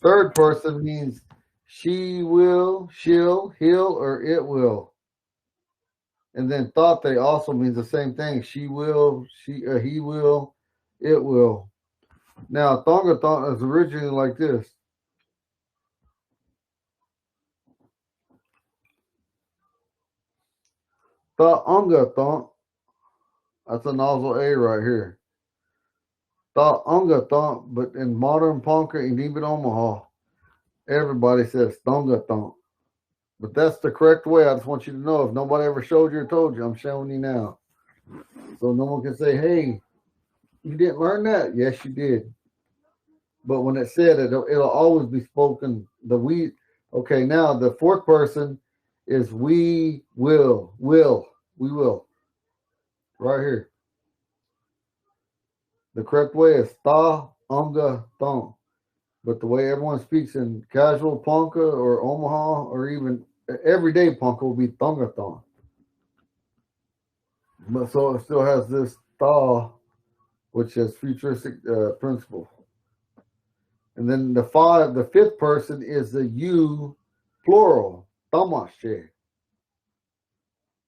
A: Third person means she will, she'll, he'll, or it will. And then tate also means the same thing. She will, he will, it will. Now, tonga is originally like this. Ta'unga thon. That's a nozzle A right here. Ta'unga thon, but in modern Ponca and even Omaha, everybody says tonga thon. But that's the correct way. I just want you to know. If nobody ever showed you or told you, I'm showing you now. So no one can say, hey, you didn't learn that? Yes, you did. But when it said it, it'll always be spoken. The we. Okay, now the fourth person is we will. We will. Right here. The correct way is ta unga thon. But the way everyone speaks in casual Ponca or Omaha or even everyday Ponca will be tonga thon. But so it still has this ta, which is futuristic principle. And then the fifth person is the you plural. Tamashe.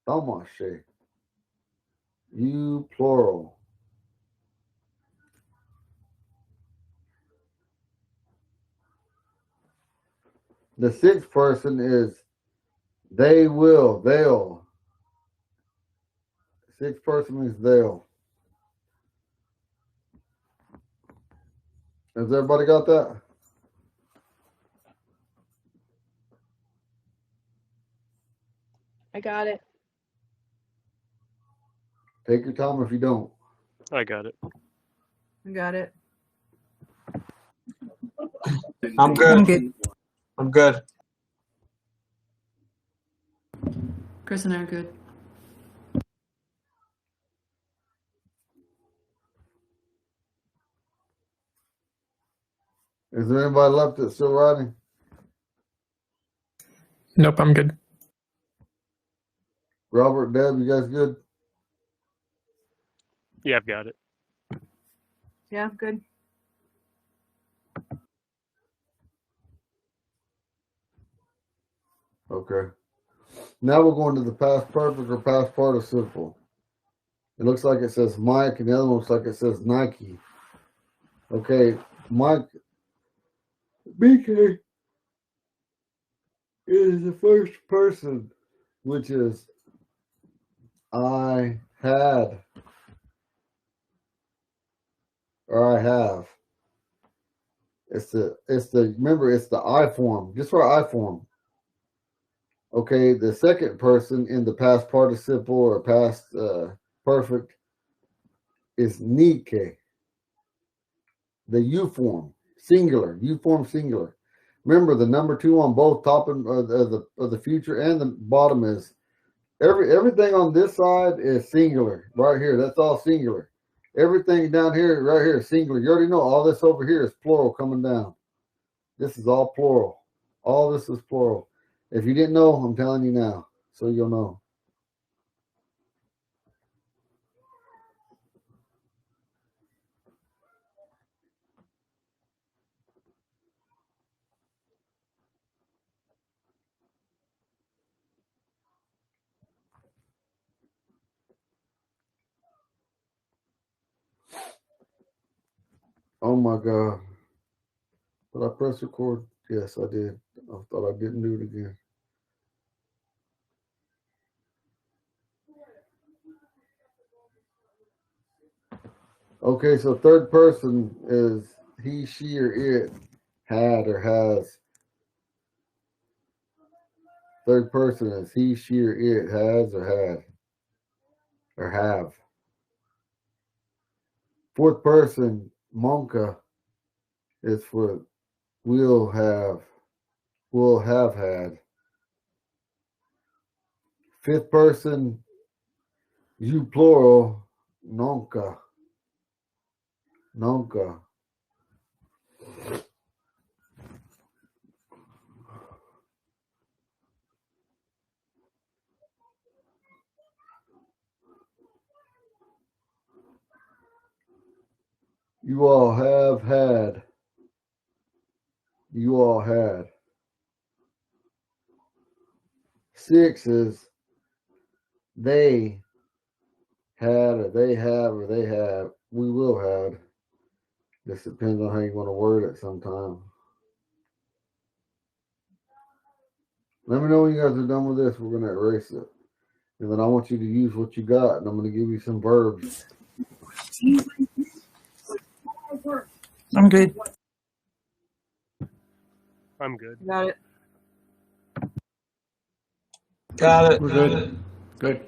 A: Tamashe. You plural. The sixth person is they will, they'll. Sixth person means they'll. Has everybody got that?
H: I got it.
A: Take your time if you don't.
G: I got it.
F: I got it.
E: I'm
D: I'm
E: good.
D: good.
E: I'm good.
C: Chris and I are good.
A: Is there anybody left that's still writing?
I: Nope, I'm good.
A: Robert, Deb, you guys good?
G: Yeah, I've got it.
F: Yeah, good.
A: Okay. Now we're going to the past perfect or past participle. It looks like it says Mike, and the other one looks like it says Nike. Okay, Mike, BK is the first person, which is I had or I have. It's the remember it's the I form, just for I form. Okay, the second person in the past participle or past perfect is Nike. The U form, singular. U form, singular. Remember the number 2 on both top of the future and the bottom is everything on this side is singular. Right here, that's all singular. Everything down here, right here, is singular. You already know all this over here is plural coming down. This is all plural. All this is plural. If you didn't know, I'm telling you now, so you'll know. Oh my God. Did I press record? Yes, I did. I thought I didn't do it again. Okay, so third person is he, she, or it had or has. Third person is he, she, or it has or had or have. Fourth person, Monka, is for will have had. Fifth person, you plural, nunca. Nunca. You all have had. You all had. Six is they had, or they have, or they have. We will have. Just depends on how you want to word it sometime. Let me know when you guys are done with this. We're going to erase it. And then I want you to use what you got, and I'm going to give you some verbs.
D: I'm good.
G: I'm good.
H: Got it.
E: Got it.
B: We're good. Good.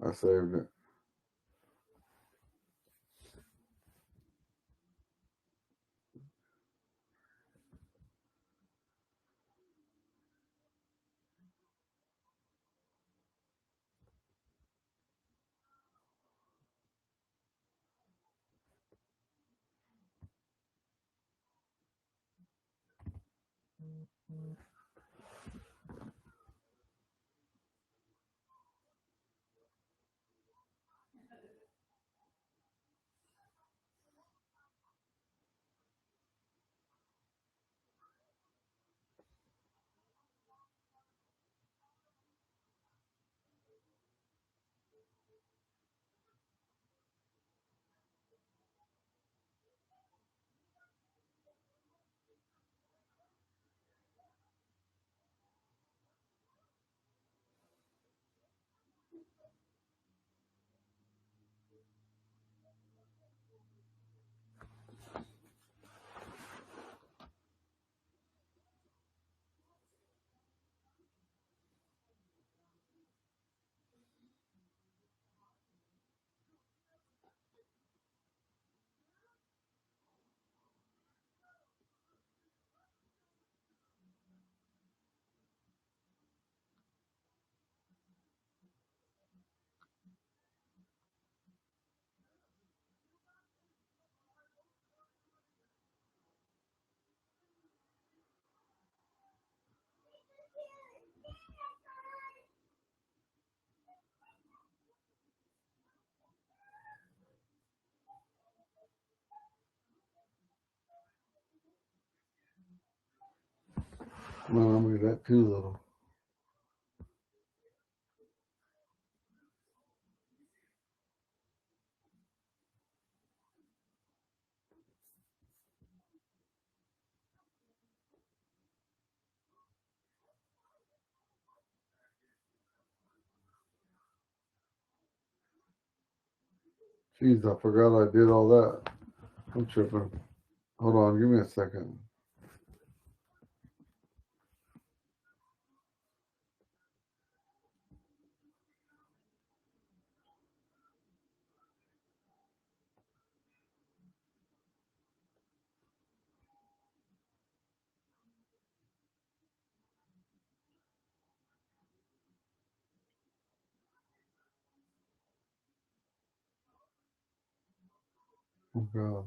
A: I saved it. No, I'm going to that too little. Jeez, I forgot I did all that. I'm tripping. Hold on, give me a second. Oh, God.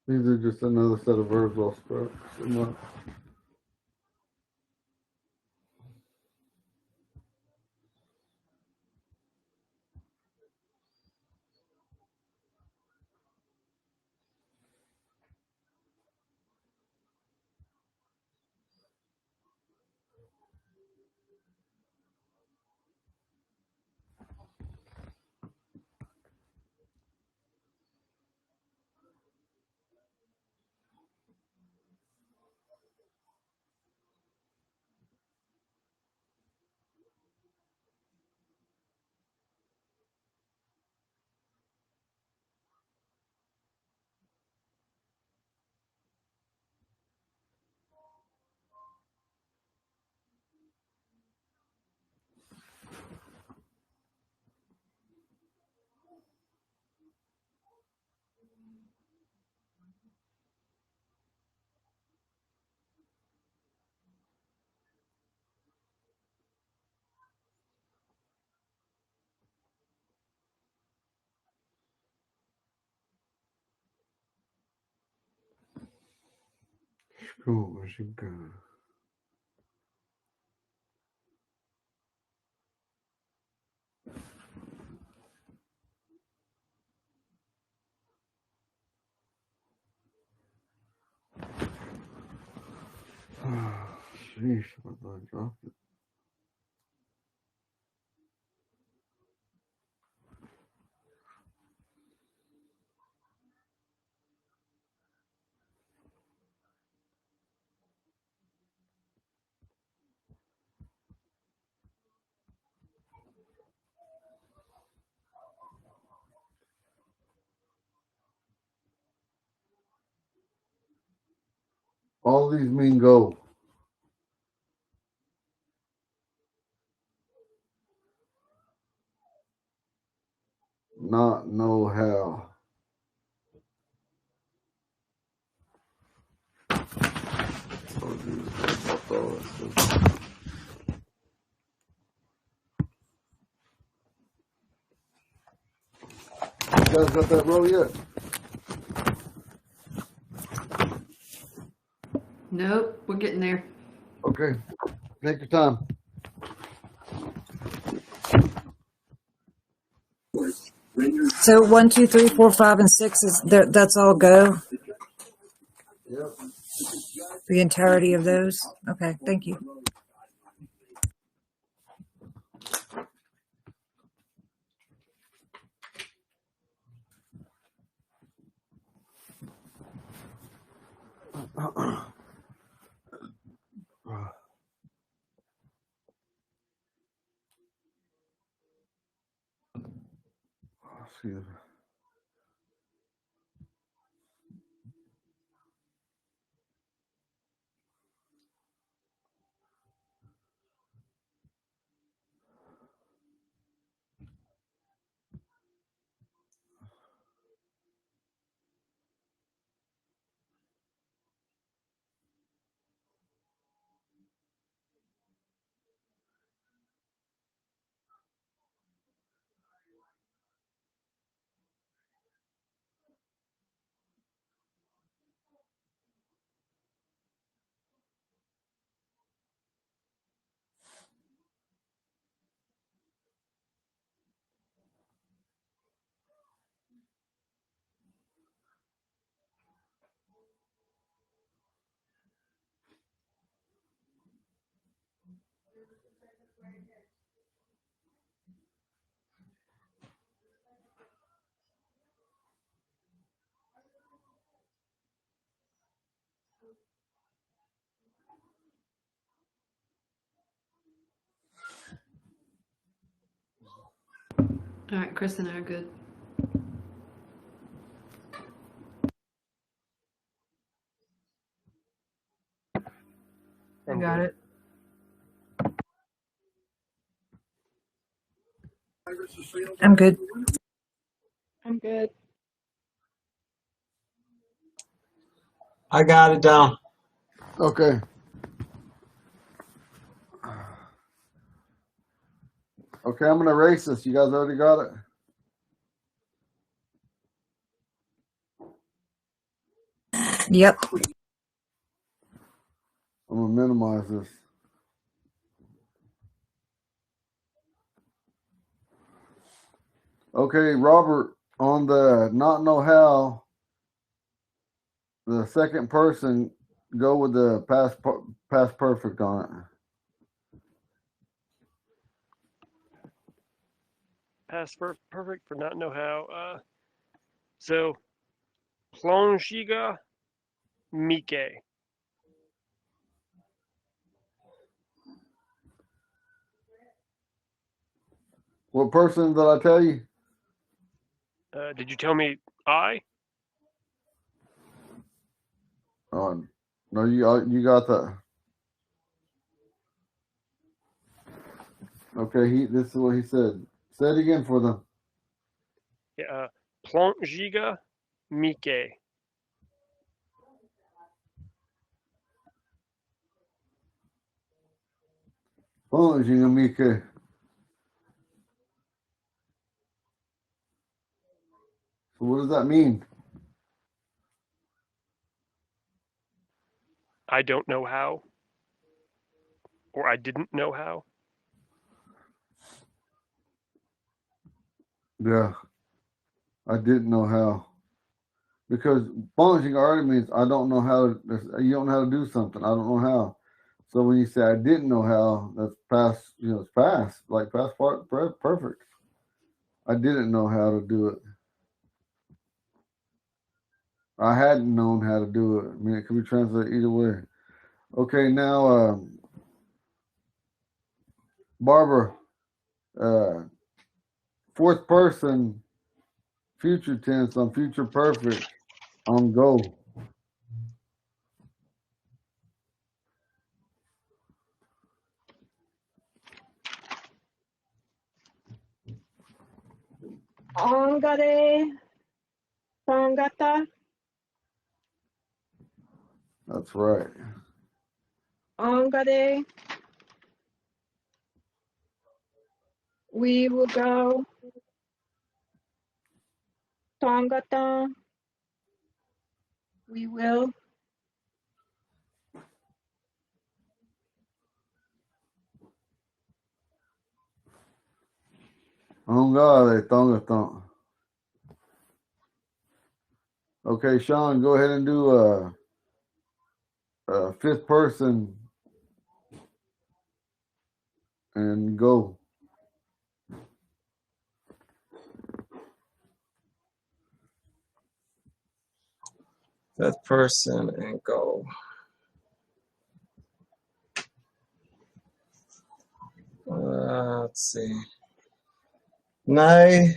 A: These are just another set of verbs I'll spread. Cool. Where's she go? Sheesh, I thought I dropped it. All these mean go. Not know how. Oh, dude, that's all that stuff. You guys got that row yet?
C: Nope, we're getting there.
A: Okay. Take your time.
D: So 1, 2, 3, 4, 5, and 6 is there. That's all go.
A: Yep.
D: The entirety of those. Okay, thank you. Excuse me.
C: All right, Chris and I are good.
H: I got it.
D: I'm good.
H: I'm good.
E: I got it down.
A: Okay. Okay, I'm gonna erase this. You guys already got it?
D: Yep.
A: I'm gonna minimize this. Okay, Robert, on the not know how, the second person, go with the past perfect on it.
G: Past perfect for not know how. So plongiga Mike.
A: What person did I tell you?
G: Did you tell me I?
A: No, you got that. Okay, this is what he said. Say it again for them.
G: Yeah. Plongiga Mike.
A: Oh, Jingamike. So what does that mean?
G: I don't know how, or I didn't know how.
A: Yeah, I didn't know how. Because functioning already means I don't know how. You don't know how to do something. I don't know how. So when you say I didn't know how, that's past. You know, it's past, like past part, perfect. I didn't know how to do it. I hadn't known how to do it. I mean, it could be translated either way. Okay, now, Barbara, fourth person, future tense on future perfect on go.
H: Ongare, Pongata,
A: That's right.
H: Ongare. We will go. Tongata. We will.
A: Ongale, tonga thong. Okay, Sean, go ahead and do fifth person and go.
E: Fifth person and go. Let's see. Nai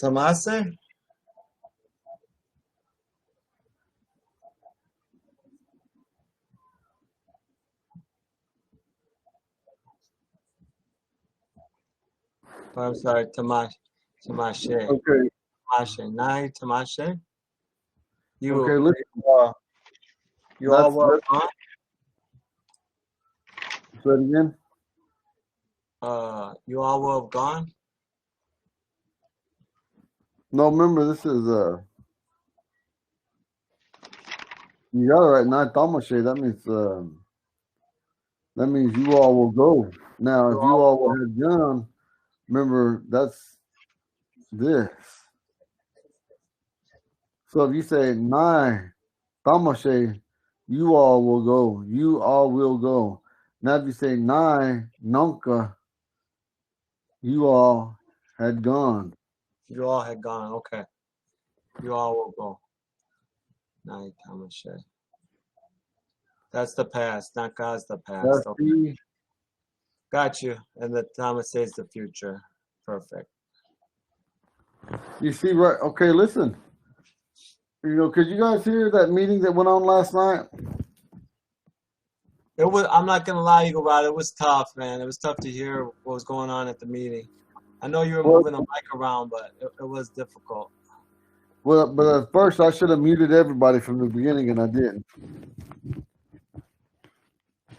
E: Tamase? I'm sorry, Tamashe.
A: Okay.
E: Tamashe. Nai Tamashe? You,
A: Okay, listen.
E: you all
A: That's
E: were gone?
A: say it again.
E: You all will have gone?
A: No, remember this is you got it right. Not Tamashe. That means you all will go. Now,
E: You
A: if you
E: all
A: all
E: will.
A: have gone, remember that's this. So if you say nai Tamashe, you all will go. You all will go. Now if you say nai Nonka, you all had gone.
E: You all had gone. Okay. You all will go. Nai Tamashe. That's the past. Naka's the past.
A: That's
E: Okay.
A: the
E: Got you. And the Tamashe is the future. Perfect.
A: you see right. Okay, listen. You know, could you guys hear that meeting that went on last night?
E: It was. I'm not gonna lie, you about it was tough, man. It was tough to hear what was going on at the meeting. I know you were
A: Well,
E: moving the mic around, but it was difficult.
A: well, but at first I should have muted everybody from the beginning, and I didn't.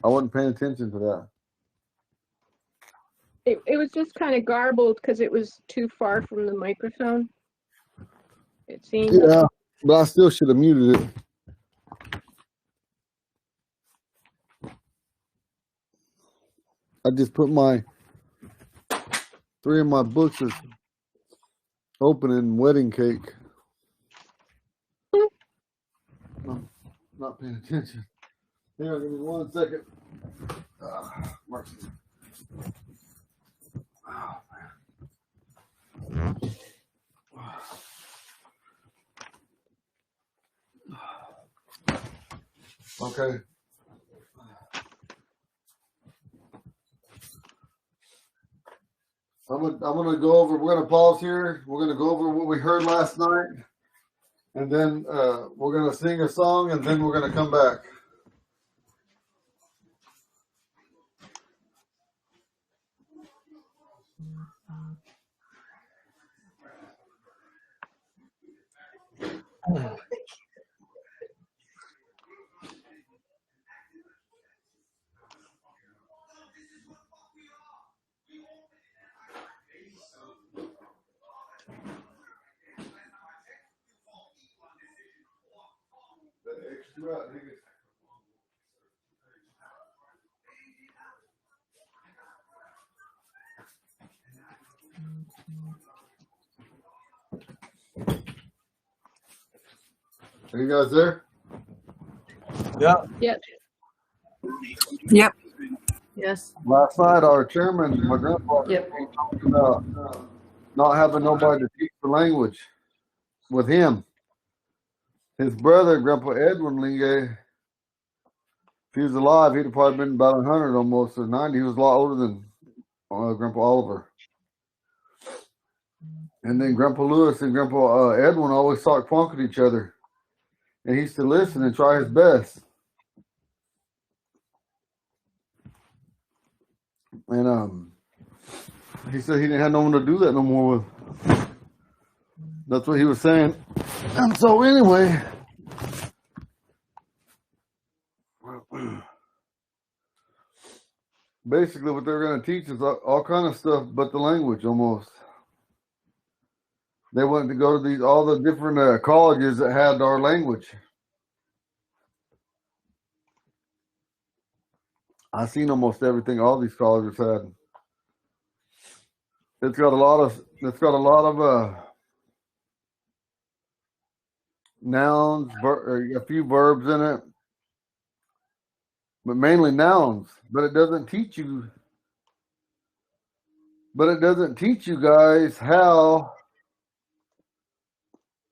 A: I wasn't paying attention to that.
H: It was just kind of garbled because it was too far from the microphone. It seemed.
A: Yeah, but I still should have muted it. I just put my 3 of my books as opening wedding cake. I'm not paying attention. Here, give me 1 second. Mercy. Oh, man. Okay. I'm gonna go over. We're gonna pause here. We're gonna go over what we heard last night, and then we're gonna sing a song, and then we're gonna come back. That extra, nigga. Are you guys there?
E: Yeah.
C: Yep.
D: Yep.
C: Yes.
A: Last night, our chairman, my grandpa,
C: Yep.
A: talked about not having nobody to teach the language with him. His brother, Grandpa Edwin Linge, if he was alive, he'd have probably been about 100 almost, or 90. He was a lot older than Grandpa Oliver. And then Grandpa Lewis and Grandpa Edwin always talked Ponca to each other. And he used to listen and try his best. And he said he didn't have no one to do that no more with. That's what he was saying. And so anyway, basically what they're going to teach is all kind of stuff but the language almost. They wanted to go to all the different colleges that had our language. I seen almost everything all these colleges had. It's got a lot of nouns, a few verbs in it, but mainly nouns. But it doesn't teach you. But it doesn't teach you guys how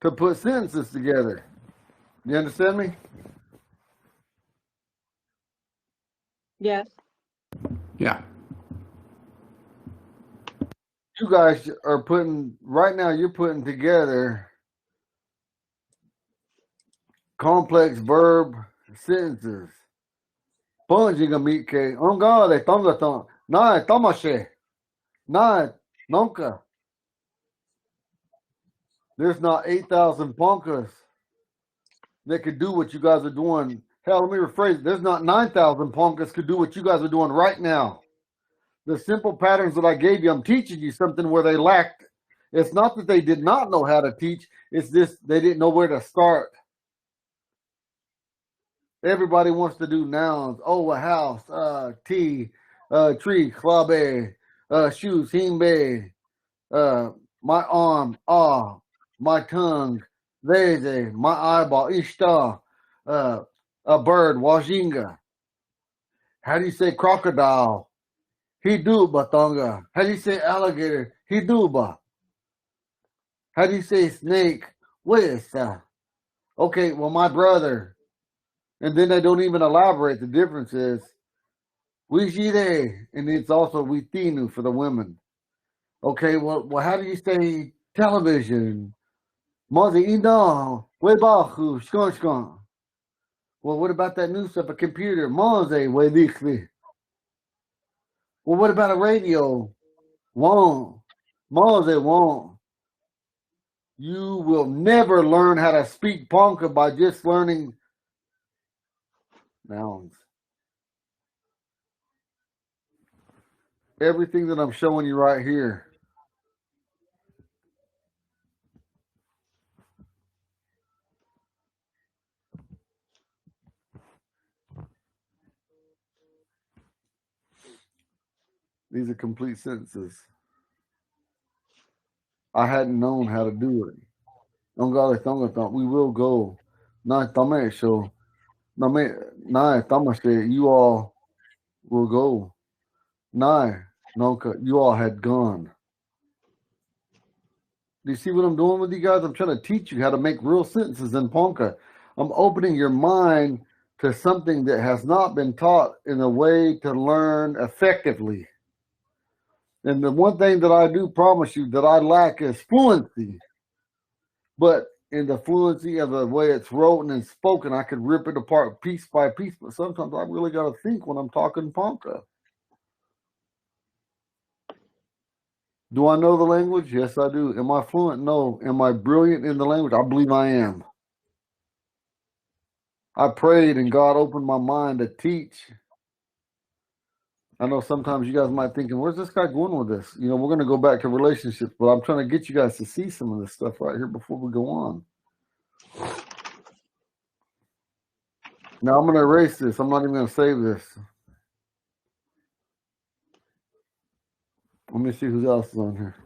A: to put sentences together. You understand me?
H: Yes.
B: Yeah.
A: You guys are right now. You're putting together complex verb sentences. Ponjigamike, ongale, tongaton, nai, tomashe, nai, nonka. There's not 8,000 Poncas that could do what you guys are doing. Hell, let me rephrase it. There's not 9,000 Poncas could do what you guys are doing right now. The simple patterns that I gave you, I'm teaching you something where they lacked. It's not that they did not know how to teach. It's just they didn't know where to start. Everybody wants to do nouns. Oh, a house, tea, tree, klabe, shoes, himbe, my arm, my tongue, veze, my eyeball, ishta, a bird, wajinga. How do you say crocodile? Hiduba tonga. How do you say alligator? Hiduba. How do you say snake? Wesa. Okay, well, my brother. And then they don't even elaborate. The difference is Wijire, and it's also Witinu for the women. Okay, well, how do you say television? Mazi ina, webahu, shkon. Well, what about that new stuff, a computer? Maze, welikli. Well, what about a radio? Won't. Maze won't. You will never learn how to speak Ponca by just learning nouns. Everything that I'm showing you right here. These are complete sentences. I hadn't known how to do it. We will go. You all will go. You all had gone. Do you see what I'm doing with you guys? I'm trying to teach you how to make real sentences in Ponca. I'm opening your mind to something that has not been taught in a way to learn effectively. And the one thing that I do promise you that I lack is fluency. But in the fluency of the way it's written and spoken, I could rip it apart piece by piece. But sometimes I really got to think when I'm talking Ponca. Do I know the language? Yes, I do. Am I fluent? No. Am I brilliant in the language? I believe I am. I prayed and God opened my mind to teach. I know sometimes you guys might be thinking, where's this guy going with this? You know, we're going to go back to relationships, but I'm trying to get you guys to see some of this stuff right here before we go on. Now I'm going to erase this. I'm not even going to save this. Let me see who else is on here.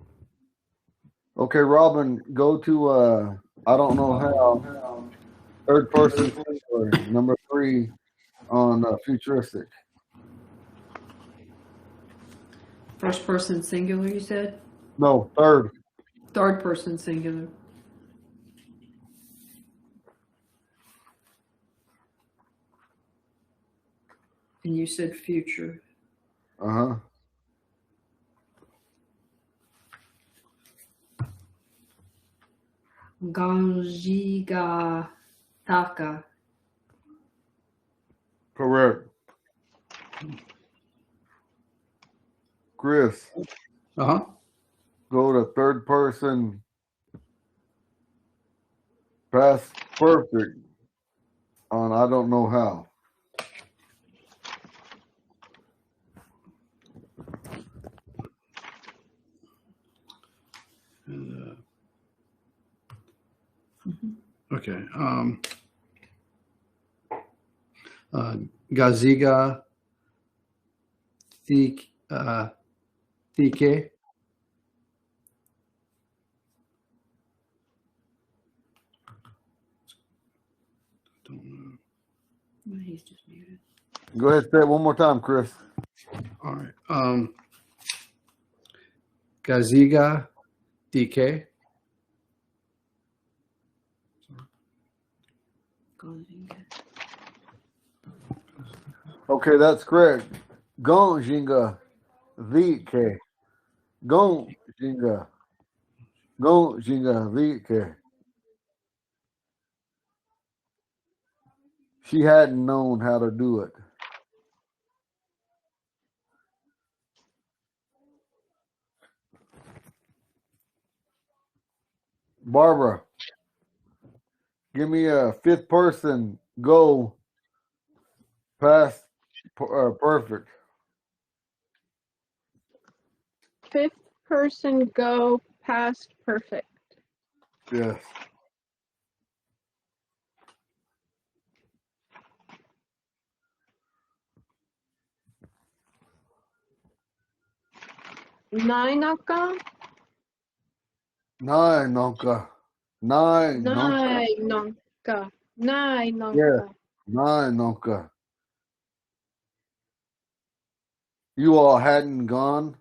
A: Okay, Robin, go to I don't know how. Third person singular, number 3 on futuristic.
C: First person singular, you said?
A: No, third.
C: Third person singular. And you said future.
A: Uh-huh.
C: Ganjiga taka.
A: Correct. Chris,
B: Uh-huh.
A: go to third person past perfect on I don't know how.
B: Okay. Gaziga Thike. Thike. Don't know.
C: Well, he's just muted.
A: Go ahead, say it one more time, Chris.
B: All right. Gaziga DK.
C: Ganjiga.
A: Okay, that's correct. Gonjinga VK. Gonjinga. Gonjinga VK. She hadn't known how to do it. Barbara, give me a fifth person go past perfect.
H: Fifth person go past perfect.
A: Yes.
H: Nainaka?
A: Nine nonka. Nine nonka.
H: Nainaka. Nainaka.
A: Yeah. Nine nonka. You all hadn't gone.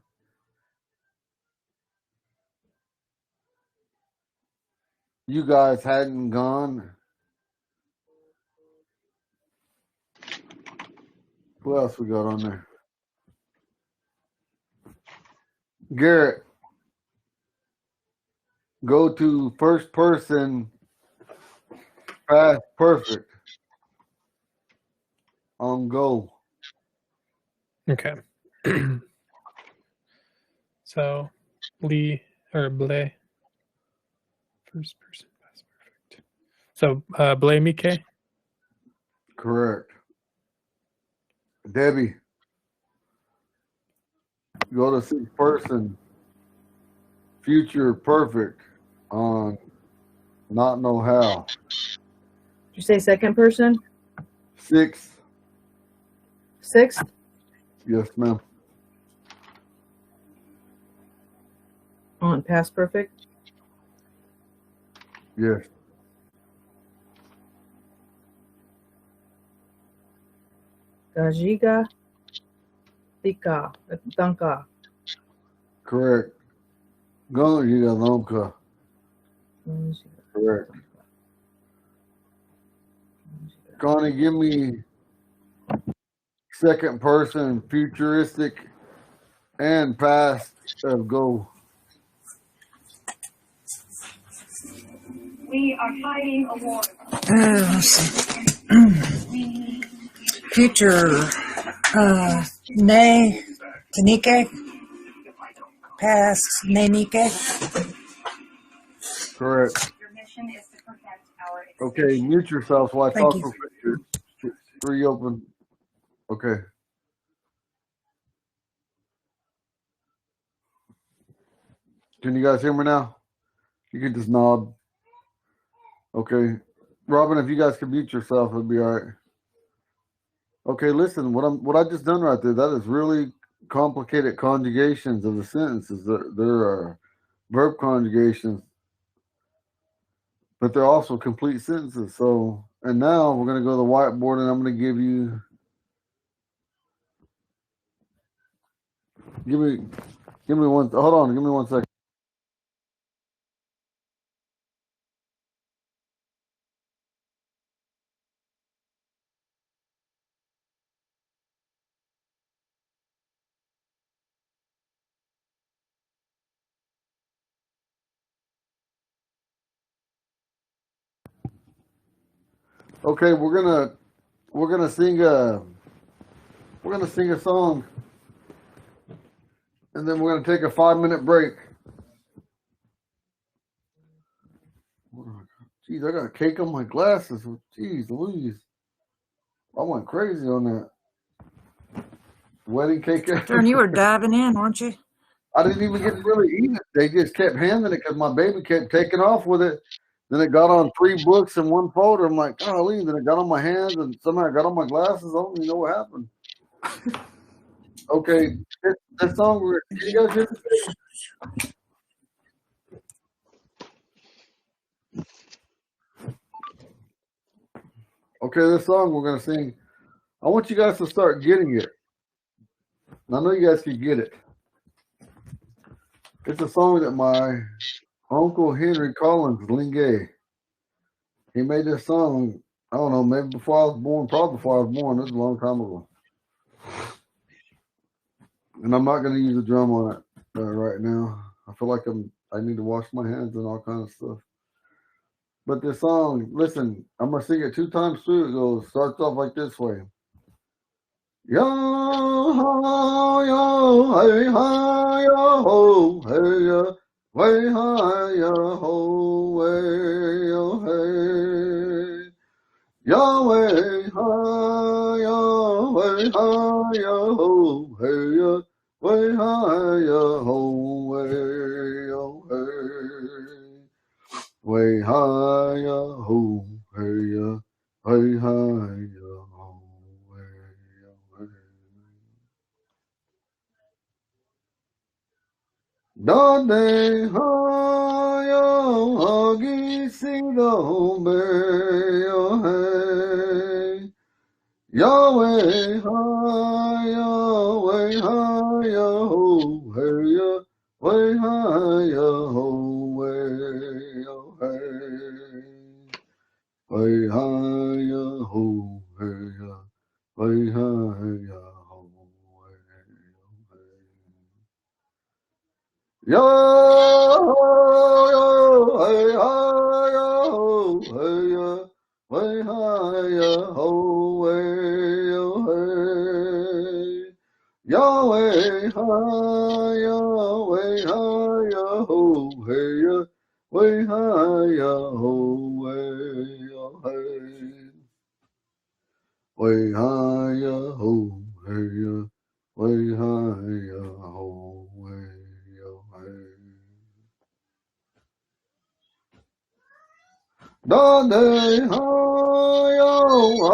A: You guys hadn't gone. Who else we got on there? Garrett, go to first person past perfect on go.
I: Okay. So Lee or Blay. First person past perfect. So Blay Mike.
A: Correct. Debbie, go to sixth person future perfect on not know how.
J: Did you say second person?
A: Sixth.
J: Sixth?
A: Yes, ma'am.
J: On past perfect?
A: Yes.
J: Gajiga Tika. Danka.
A: Correct. Go, you got Lonka. Correct. Connie, give me second person futuristic and past of go.
F: We are fighting a war.
D: Let's see. Future, ne, Tanike, past, ne, Nike.
A: Correct.
F: Your mission is to prevent our
A: Okay, mute yourselves while I
D: Thank
A: talk
D: you.
A: for pictures. Reopen. Okay. Can you guys hear me now? You can just nod. Okay. Robin, if you guys can mute yourself, it'd be all right. Okay, listen, what I just done right there, that is really complicated conjugations of the sentences. They're verb conjugations, but they're also complete sentences. So, and now we're going to go to the whiteboard, and I'm going to give me one. Hold on, give me 1 second. Okay, we're gonna sing a song, and then we're gonna take a 5-minute break. Jeez, I got cake on my glasses. Jeez Louise, I went crazy on that wedding cake.
D: Darn, you were diving in, weren't you?
A: I didn't even get to really eat it. They just kept handing it because my baby kept taking off with it. Then it got on 3 books and 1 folder. I'm like, golly. Then it got on my hands, and somehow it got on my glasses. I don't even know what happened. Okay, this song, can you guys hear this? Okay, this song we're going to sing, I want you guys to start getting it. I know you guys can get it. It's a song that my Uncle Henry Collins Lingay, he made this song, I don't know, maybe before I was born, probably before I was born. This was a long time ago. And I'm not going to use a drum on it right now. I feel like I need to wash my hands and all kinds of stuff. But this song, listen, I'm going to sing it 2 times through. It starts off like this way. Yo ho yo hey hi yo ho hey ya way hi yo ho way yo hey Yahweh hi Yahweh hi yo ho hey ya way hi yo ho way yo hey way hi yo ho hey ya way hi yo ho. Donde hayo agi sido me yo hey Yahweh Yahweh Yahweh hey Yahweh Yahweh hey Yahweh Yahweh Yo, yo, hey, hi, yo, hey, ya, way, hi, yo, hey, yo, hey. Yahweh, hi, Yahweh, hi, yo, hey, ya, way, hi, yo, hey, yo, hey. Way, hi, yo, hey, ya, way, hi, yo, hey. Donde hayo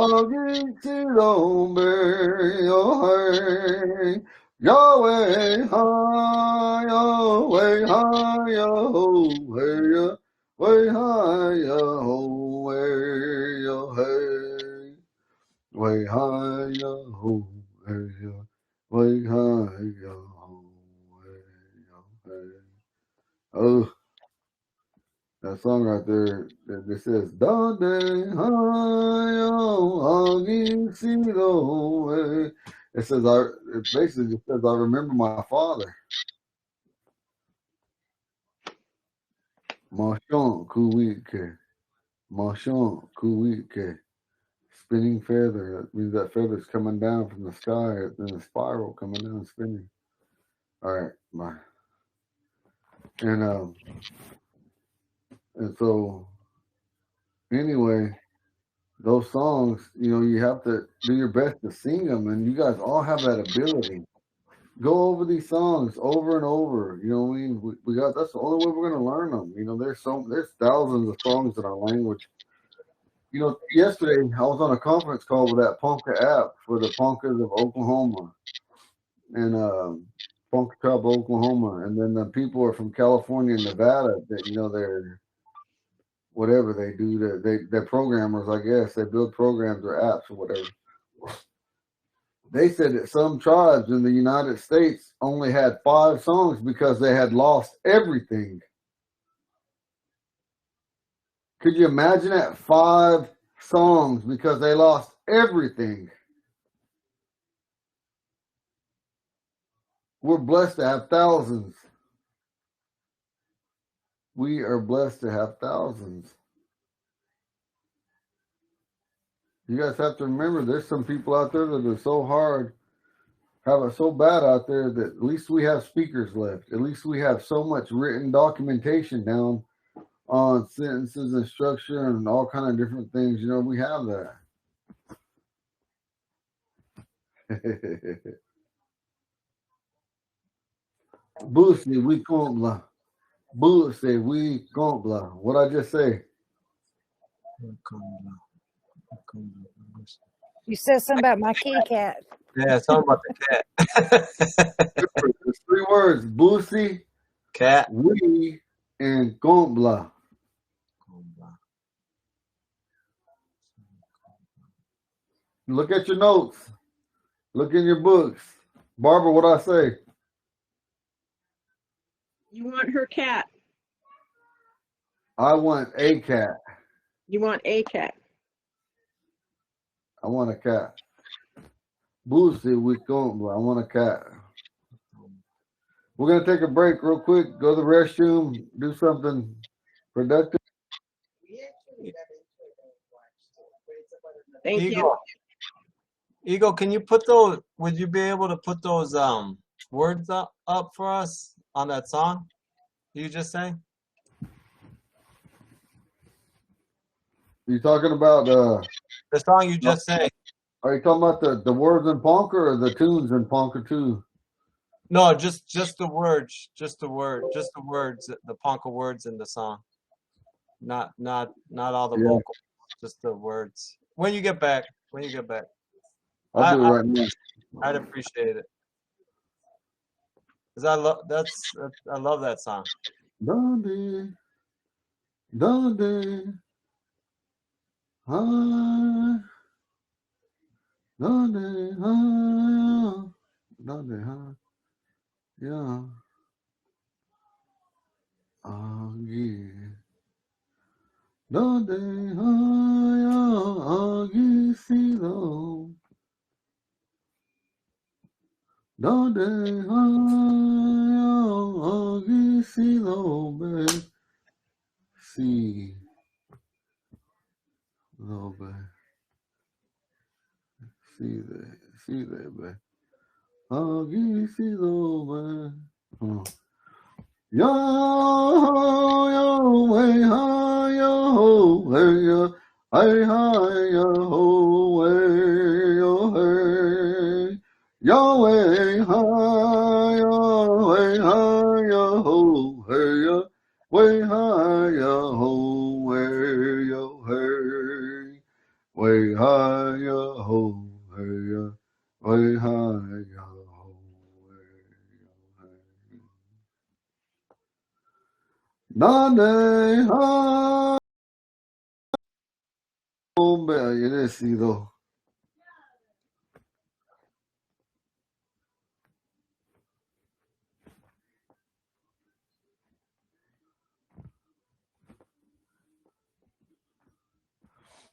A: agitiro me yo hey Yahweh hayo way hayo hey way hayo way yo hey way hayo hey way hayo way yo hey. Oh, that song right there that says Donde hayo agitiro. It says it basically just says I remember my father. Mashon kuwike. Mashon kuwike. Spinning feather. That means that feather's coming down from the sky in a spiral coming down spinning. All right, bye. And so anyway, those songs, you have to do your best to sing them, and you guys all have that ability. Go over these songs over and over. You know what I mean? We got, that's the only way we're going to learn them. There's thousands of songs in our language. Yesterday I was on a conference call with that Ponca app for the Poncas of Oklahoma, and Ponca, Oklahoma, and then the people are from California and Nevada. That they're whatever they do. They're programmers, I guess. They build programs or apps or whatever. They said that some tribes in the United States only had 5 songs because they had lost everything. Could you imagine that? 5 songs because they lost everything. We're blessed to have thousands. We are blessed to have thousands. You guys have to remember there's some people out there that are so hard, have it so bad out there that at least we have speakers left. At least we have so much written documentation down on sentences and structure and all kind of different things. We have that. Boosie, we compla. Boosie, we compla. What I just say?
D: You said something about my kitty cat.
E: Yeah, it's talking about the cat.
A: There's 3 words: Boosie,
E: Cat.
A: we, and compla. Look at your notes. Look in your books. Barbara, what I say?
H: You want her cat.
A: I want a cat.
H: You want a cat.
A: I want a cat. Boosie, we compla. I want a cat. We're going to take a break real quick, go to the restroom, do something productive.
H: Thank you.
E: Eagle, can you put those, would you be able to put those words up for us on that song you just sang?
A: You talking about
E: The song you just sang.
A: are you talking about the words in Ponca or the tunes in Ponca too?
E: No, just the words, just the words, the Ponca words in the song. Not all the vocals, just the words. When you get back.
A: I'll do it right now.
E: I'd appreciate it. Cause I love that song.
A: Donde, donde, ah, donde, ah, donde, ah, yeah, ah, yeah. Donde, ah, yeah, ah, yeah, see, lo. Donde, ah, yeah, ah, yeah, see, lo, babe. See, lo, babe. See that, babe. Ah, yeah, see, lo, babe. Yo, yo, way, hi, yo, hey, yo, hey, hi, yo, way, yo, hey. Yo, way, hi, yo, way, hi, yo, hey, yo, way, hi, yo, way, yo, hey. Way, hi, yo, hey, yo, way, hi, yo. ¿Dónde has sido?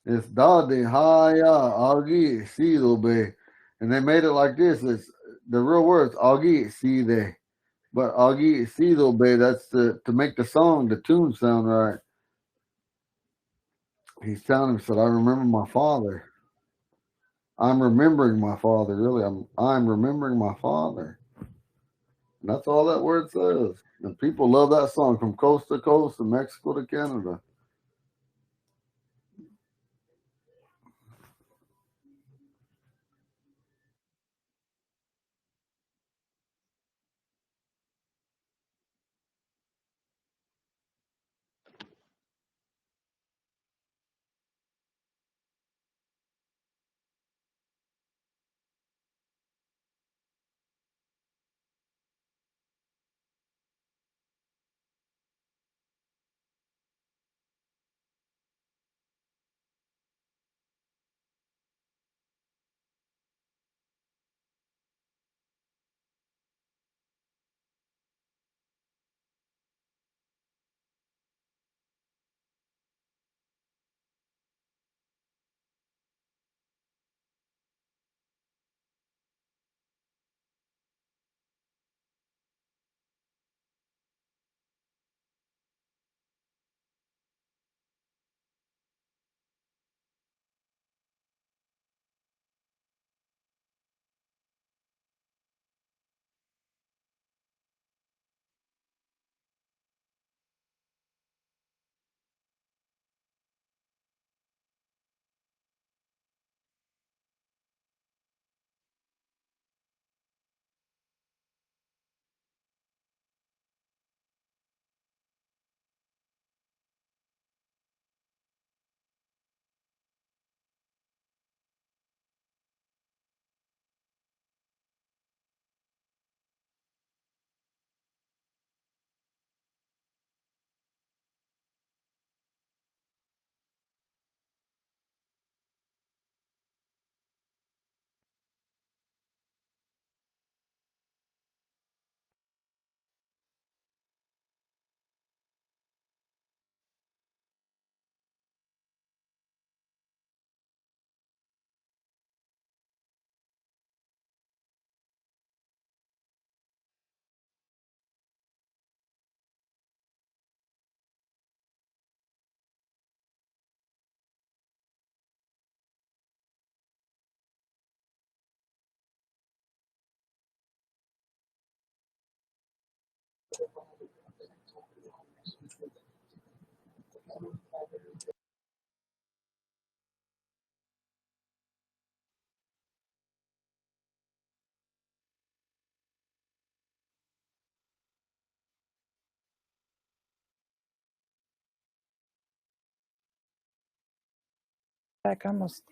A: It's Dade Haya Agi Sido Be. And they made it like this. It's the real words Agi Side. But Agi Sido Be, that's to make the song, the tune sound right. He's telling him, said, I remember my father. I'm remembering my father, really. I'm remembering my father. And that's all that word says. And people love that song from coast to coast, from Mexico to Canada.
D: back almost.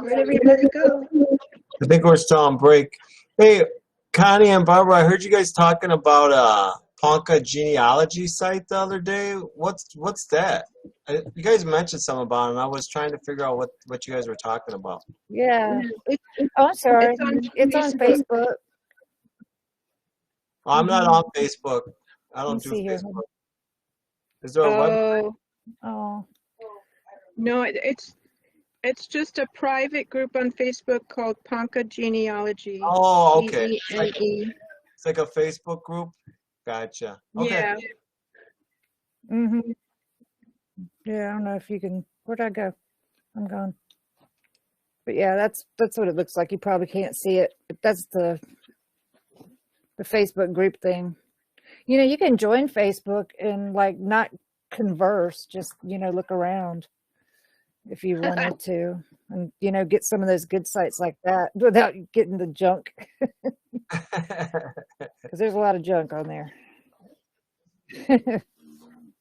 H: Where'd everybody go?
E: I think we're still on break. Hey, Connie and Barbara, I heard you guys talking about Ponca genealogy site the other day. What's that? You guys mentioned something about it, and I was trying to figure out what you guys were talking about.
D: Yeah.
H: It's,
D: Oh, I'm sorry.
H: it's on
D: It's on Facebook.
E: I'm not on Facebook. I
D: Let me
E: don't do
D: see here.
E: Facebook. Is there a web?
H: Oh,
D: Oh,
H: no, it's just a private group on Facebook called Ponca Genealogy.
E: Oh, okay.
H: P-E-N-E.
E: It's like a Facebook group. Gotcha. Okay.
H: Yeah.
D: mm-hmm. Yeah, I don't know if you can. Where'd I go? I'm gone. But yeah, that's what it looks like. You probably can't see it, but that's the Facebook group thing. You know, you can join Facebook and like not converse, just look around. if you wanted to, and get some of those good sites like that without getting the junk, because there's a lot of junk on there.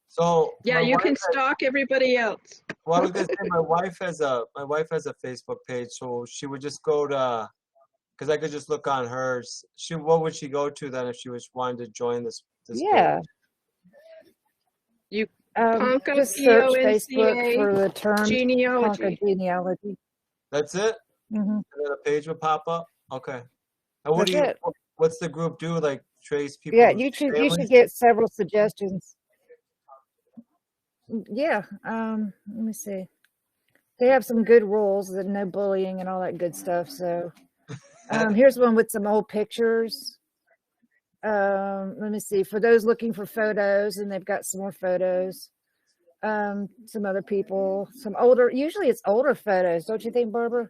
E: So
H: Yeah,
E: my
H: you
E: wife
H: can
E: has-
H: stalk everybody else.
E: well, I was gonna say my wife has a Facebook page, so she would just go to, because I could just look on hers. What would she go to then if she was wanting to join this
D: Yeah.
E: page?
H: You
D: Ponca, just search
H: Ponca,
D: Facebook for the term Ponca
H: genealogy.
D: genealogy.
E: That's it?
D: hmm
E: And then a page would pop up? Okay. And what
D: That's it.
E: what's the group do? Like trace people?
D: Yeah, you should
E: families?
D: get several suggestions. Yeah. Let me see. They have some good rules and no bullying and all that good stuff. So here's one with some old pictures. Let me see. For those looking for photos, and they've got some more photos. Some other people, some older. Usually it's older photos, don't you think, Barbara?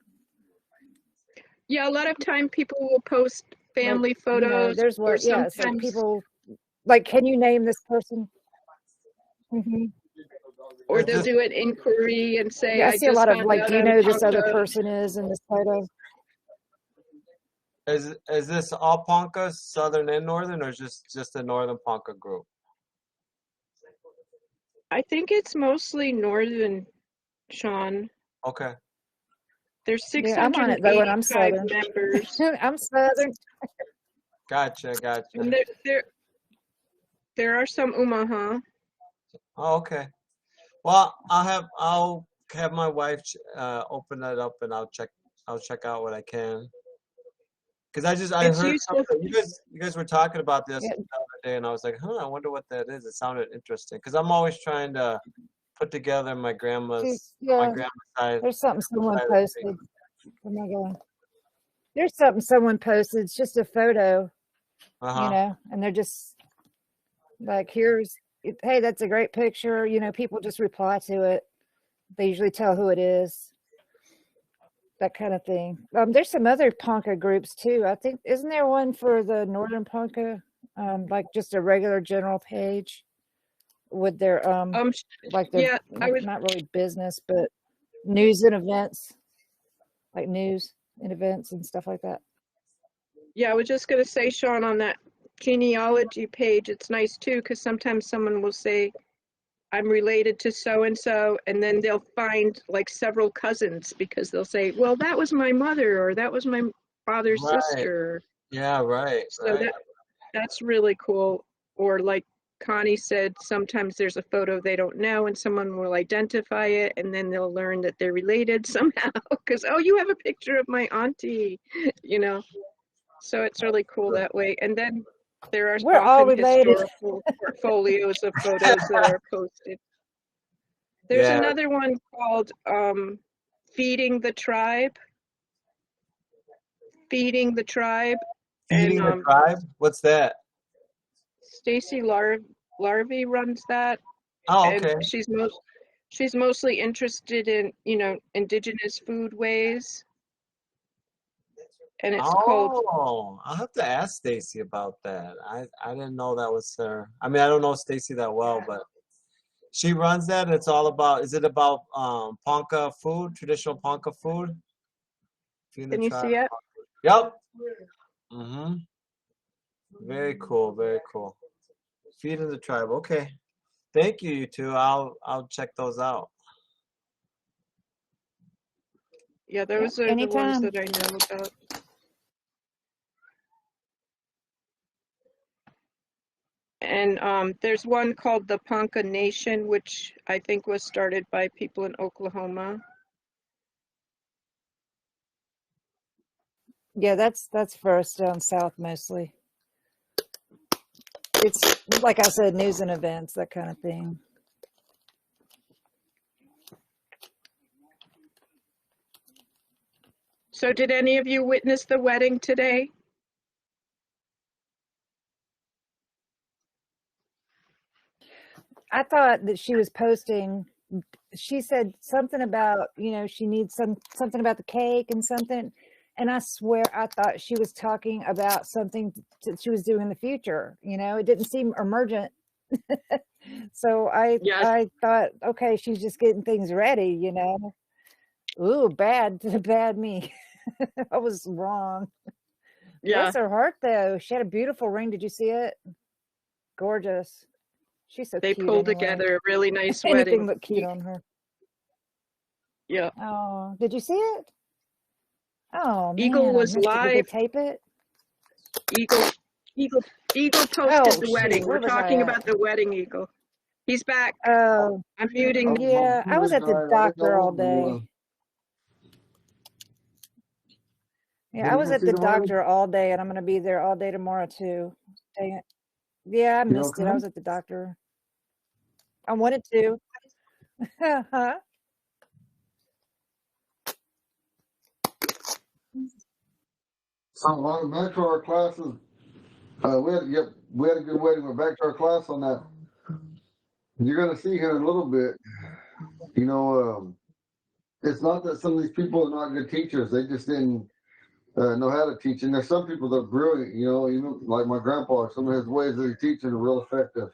H: Yeah, a lot of time people will post family photos.
D: There's
H: or
D: what? Yeah, it's like
H: sometimes,
D: people. Like, can you name this person? Mm-hmm.
H: or they'll do an inquiry and say,
D: Yeah, I see a lot of
H: found
D: like,
H: out
D: do you
H: I'm
D: know who this other
H: Ponca."
D: person is in this photo?
E: Is this all Ponca, southern and northern, or just the northern Ponca group?
H: I think it's mostly northern, Sean.
E: Okay.
H: There's
D: Yeah, I'm on it though, and I'm
H: 685
D: Southern.
H: members.
D: I'm Southern.
E: Gotcha.
H: And there are some Omaha.
E: Oh, okay. Well, I'll have my wife open that up, and I'll check out what I can. Because I
H: It's
E: heard
H: useful.
E: something. You guys were talking about this the other day, and I was like, I wonder what that is. It sounded interesting. Because I'm always trying to put together my grandma's side.
D: There's something someone posted. Oh my God. There's something someone posted. It's just a photo, and they're just like, hey, that's a great picture. People just reply to it. They usually tell who it is. That kind of thing. There's some other Ponca groups too. I think, isn't there one for the Northern Ponca? Like just a regular general page with their like their not really business, but news and events, like news and events and stuff like that.
H: Yeah, I was just going to say, Sean, on that genealogy page, it's nice too, because sometimes someone will say, I'm related to so-and-so, and then they'll find like several cousins because they'll say, well, that was my mother, or that was my father's sister.
E: Yeah, right.
H: So that's really cool. Or like Connie said, sometimes there's a photo they don't know and someone will identify it, and then they'll learn that they're related somehow because, oh, you have a picture of my auntie, So it's really cool that way. And then there are
D: We're all related.
H: historical portfolios of photos that are posted. There's another one called Feeding the Tribe. Feeding the Tribe.
E: Feeding the Tribe? What's that?
H: Stacy Larvey runs that.
E: Oh, okay.
H: And she's mostly interested in, indigenous foodways. And it's called.
E: Oh, I'll have to ask Stacy about that. I didn't know that was her. I mean, I don't know Stacy that well, but she runs that. It's all about. Is it about Ponca food, traditional Ponca food?
H: Can you see it?
E: Yep. Very cool. Very cool. Feeding the Tribe. Okay. Thank you, you two. I'll check those out.
H: Yeah, those are the ones that I know about. And there's one called the Ponca Nation, which I think was started by people in Oklahoma.
D: Yeah, that's for us down south mostly. It's like I said, news and events, that kind of thing.
H: So did any of you witness the wedding today?
D: I thought that she was posting, she said something about, she needs something about the cake and something. And I swear I thought she was talking about something that she was doing in the future. It didn't seem emergent So I
H: Yes,
D: thought, okay, she's just getting things ready, you know. Ooh, bad me. I was wrong.
H: yeah.
D: Bless her heart, though. She had a beautiful ring. Did you see it? Gorgeous. She's so
H: They
D: cute
H: pulled
D: anyway.
H: together a really nice
D: Anything
H: wedding.
D: looked cute on her.
H: Yeah.
D: Oh, did you see it? Oh
H: Eagle
D: man, I
H: was
D: missed it. Did they
H: live.
D: tape it?
H: Eagle, Eagle posted
D: Oh
H: the
D: shoot,
H: wedding. We're
D: where was I
H: talking
D: at?
H: about the wedding, Eagle. He's back.
D: Oh
H: I'm muting.
D: yeah, I was at the doctor all day. Yeah, I was at the doctor all day, and I'm gonna be there all day tomorrow too. Dang it. Yeah, I missed it. I was at the doctor. I wanted to. Huh?
A: So back to our classes. We had a good wedding. We're back to our class on that. You're gonna see here in a little bit. You know, it's not that some of these people are not good teachers. They just didn't know how to teach. And there's some people that are brilliant. You know, even like my grandpa. Some of his ways that he teaches are real effective.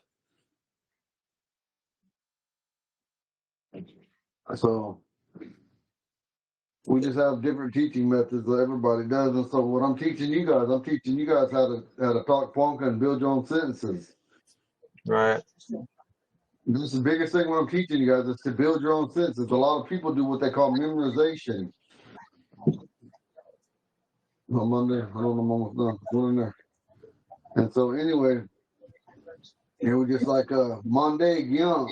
A: So we just have different teaching methods that everybody does. And so what I'm teaching you guys how to talk Ponca and build your own sentences.
E: Right.
A: This is the biggest thing what I'm teaching you guys is to build your own sentences. A lot of people do what they call memorization. I'm on there. I don't know, I'm almost done. Go in there. And so anyway, it was just like Monday Gyan,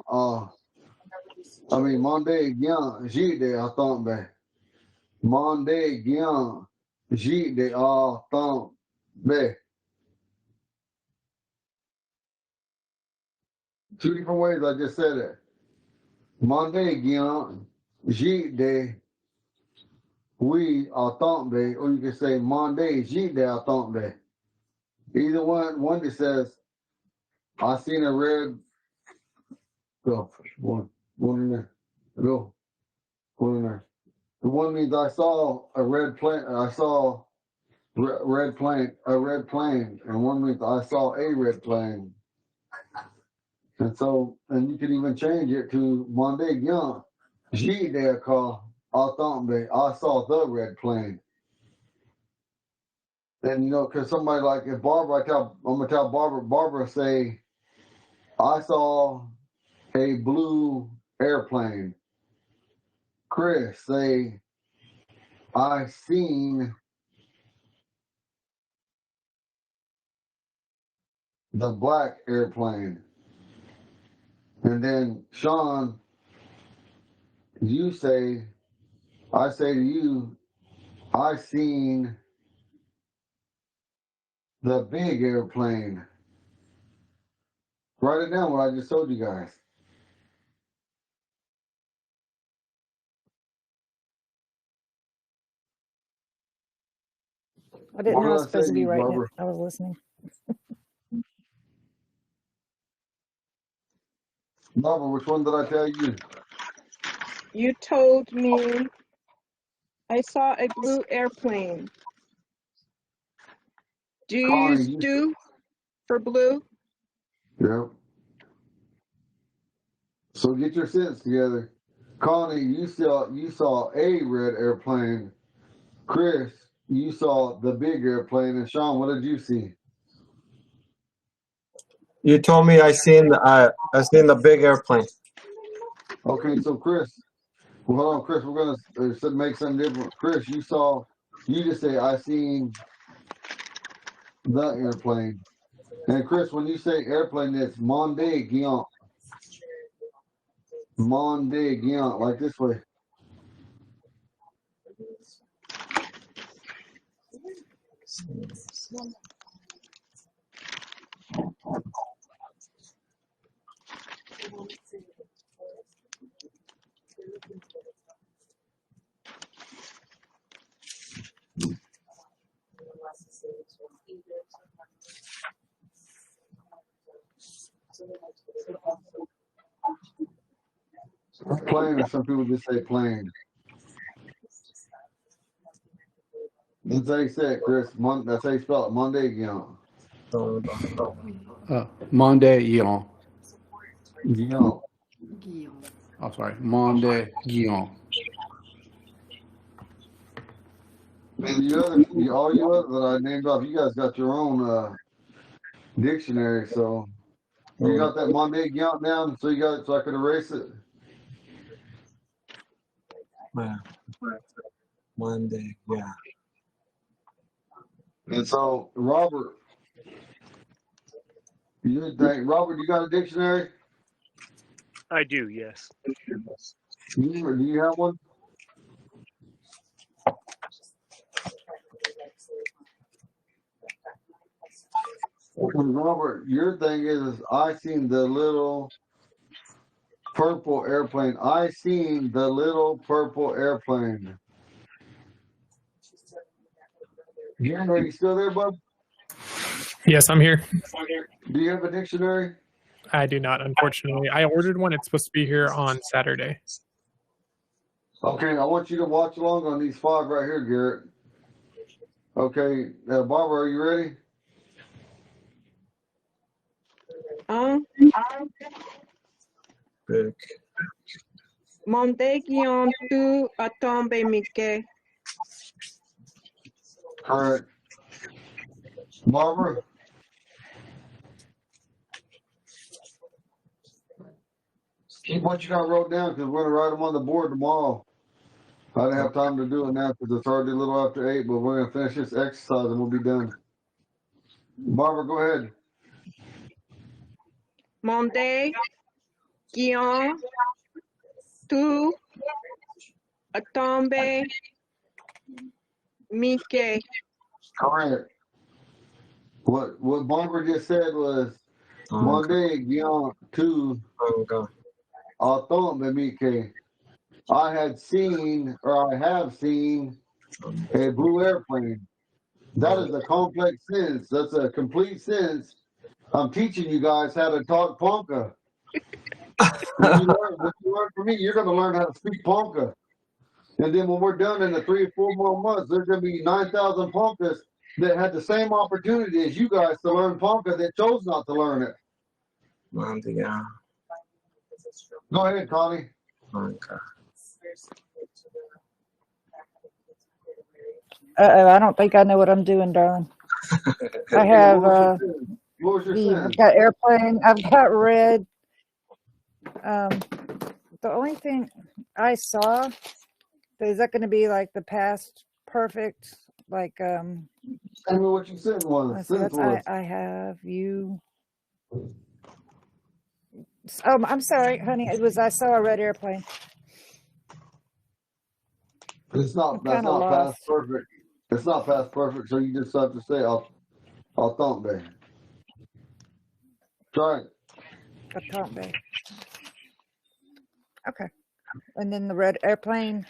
A: Monday Gyan, Jide Atambe. Monday Gyan, Jide Atambe. Two different ways I just said it. Monday Gyan, Jide We Atambe, or you can say Monday Jide Atambe. Either one that says, I seen a red, go, one in there, go, one in there. The one means I saw a red plane, I saw a red plane, and one means I saw a red plane. And so, and you can even change it to Monday Gyan, Jide Atambe, I saw the red plane. And you know, because somebody like if Barbara, I'm gonna tell Barbara say, I saw a blue airplane. Chris say, I seen the black airplane. And then Sean, you say, I say to you, I seen the big airplane. Write it down what I just told you guys.
D: I didn't know I was
A: What did I
D: supposed
A: say
D: to
A: to
D: be
A: you,
D: writing it.
A: Barbara?
D: I was listening.
A: Barbara, which one did I tell you?
H: You told me I saw a blue airplane. Do you
A: Connie,
H: use do for blue?
A: Yep. So get your sentence together. Connie, you saw a red airplane. Chris, you saw the big airplane. And Sean, what did you see?
E: You told me I seen the big airplane.
A: Okay, so Chris, well, hold on, Chris, we're gonna make something different. Chris, you just say I seen the airplane. And Chris, when you say airplane, it's Monde Guiant. Monde Guiant, like this way. Plane, or some people just say plane. That's how you say it, Chris. That's how you spell it. Monde Guiant.
B: Monday, Yon.
A: Guillaume.
C: Guillaume.
B: Oh, sorry. Monde Guillaume.
A: And all you others that I named off, you guys got your own dictionary, so you got that Monday Guillaume down, so I could erase it.
E: Yeah. Monday, yeah.
A: And so Robert, you got a dictionary?
G: I do, yes.
A: Do you have one? Robert, your thing is I seen the little purple airplane. I seen the little purple airplane. Garen, are you still there, bud?
I: Yes, I'm here.
A: Do you have a dictionary?
I: I do not, unfortunately. I ordered one. It's supposed to be here on Saturday.
A: Okay, I want you to watch along on these 5 right here, Garrett. Okay, Barbara, are you ready?
E: Big.
H: Monday Guillaume tu atombe Mike.
A: Correct. Barbara? Keep what you got wrote down because we're going to write them on the board tomorrow. I didn't have time to do it now because it's already a little after 8, but we're going to finish this exercise and we'll be done. Barbara, go ahead.
H: Monday Guillaume tu atombe Mike.
A: Correct. What Barbara just said was Monday, Guillaume, 2, Automne, Mike. I have seen a blue airplane. That is a complex sentence. That's a complete sentence. I'm teaching you guys how to talk Ponca. When you learn from me, you're going to learn how to speak Ponca. And then when we're done in the 3 or 4 more months, there's going to be 9,000 Poncas that had the same opportunity as you guys to learn Ponca that chose not to learn it. Go ahead, Connie.
D: I don't think I know what I'm doing, darling. I have
A: What was your
D: I've
A: sentence?
D: got airplane. I've got red. The only thing I saw, is that going to be like the past perfect? Like
A: Tell me what you said was.
D: I have you. Oh, I'm sorry, honey. I saw a red airplane.
A: That's not past perfect. It's not past perfect, so you just have to say I'll thump day. Try it.
D: Atombe. Okay. And then the red airplane,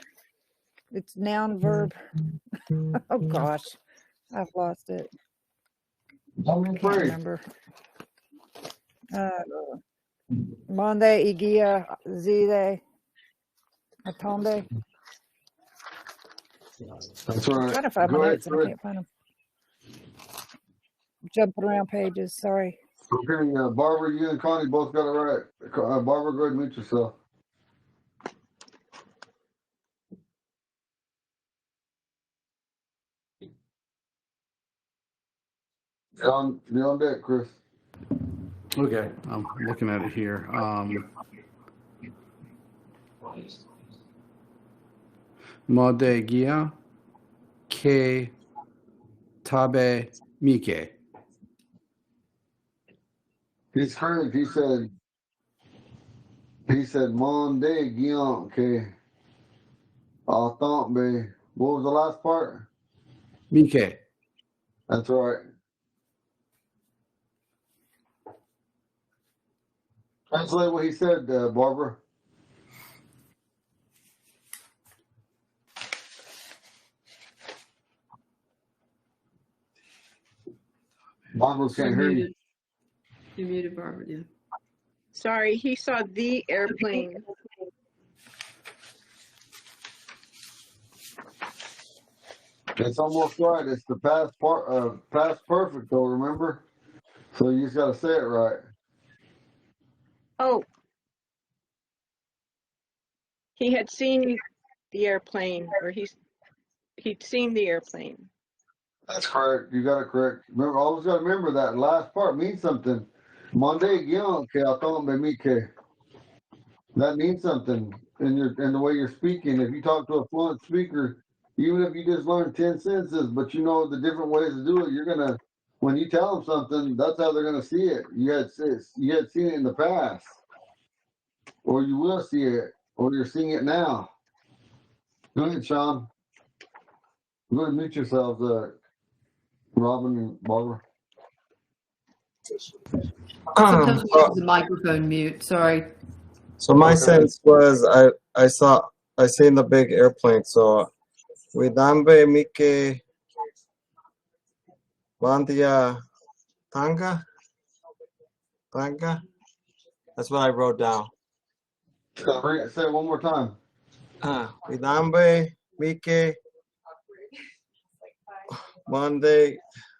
D: it's noun, verb. Oh gosh, I've lost it.
A: I
D: Can't remember. Monde, Igia, Zile, Atombe.
A: That's right.
D: I'm trying to find my notes and I can't find them. Jumping around pages, sorry.
A: Okay, Barbara, you and Connie both got it right. Barbara, go ahead and mute yourself. You're on deck, Chris.
B: Okay, I'm looking at it here. Mode Gia Ke Tabe Mike.
A: He's correct. He said Monday Guillaume que Autombe. What was the last part?
B: Mike.
A: That's right. Translate what he said, Barbara. Barbara can't hear you.
C: You muted Barbara, yeah.
H: Sorry, he saw the airplane.
A: It's almost right. It's the past perfect though, remember? So you just gotta say it right.
H: Oh, He had seen the airplane, or he'd seen the airplane.
A: That's correct. You got it correct. Remember, always got to remember that last part means something. Monday guion que atombe mike. That means something in the way you're speaking. If you talk to a fluent speaker, even if you just learn 10 sentences, but you know the different ways to do it, you're gonna when you tell them something, that's how they're gonna see it. You had seen it in the past, or you will see it, or you're seeing it now. Go ahead, Sean. Go ahead and mute yourselves, Robin and Barbara.
C: Sometimes we use the microphone mute. Sorry.
E: So my
A: Okay.
E: sense was I seen the big airplane. So Widambe Mike Vandia Tanga. That's what I wrote down.
A: Say it one more time.
E: Widambe Mike Monday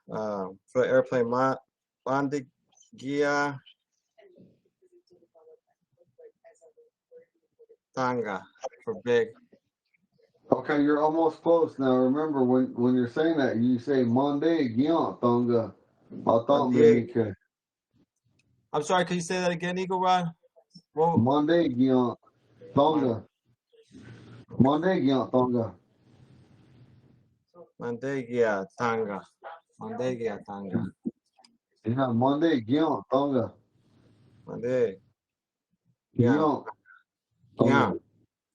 E: for the airplane Vandigia Tanga for big.
A: Okay, you're almost close now. Remember, when you're saying that, you say Monday guion tonga atombe mike.
E: I'm sorry, can you say that again, Eagle Rod? Well,
A: Monday guion tonga. Monday guion tonga.
E: Mandegia Tanga. Mandegia Tanga.
A: Yeah, Monday guion tonga.
E: Mande.
A: Guion tonga.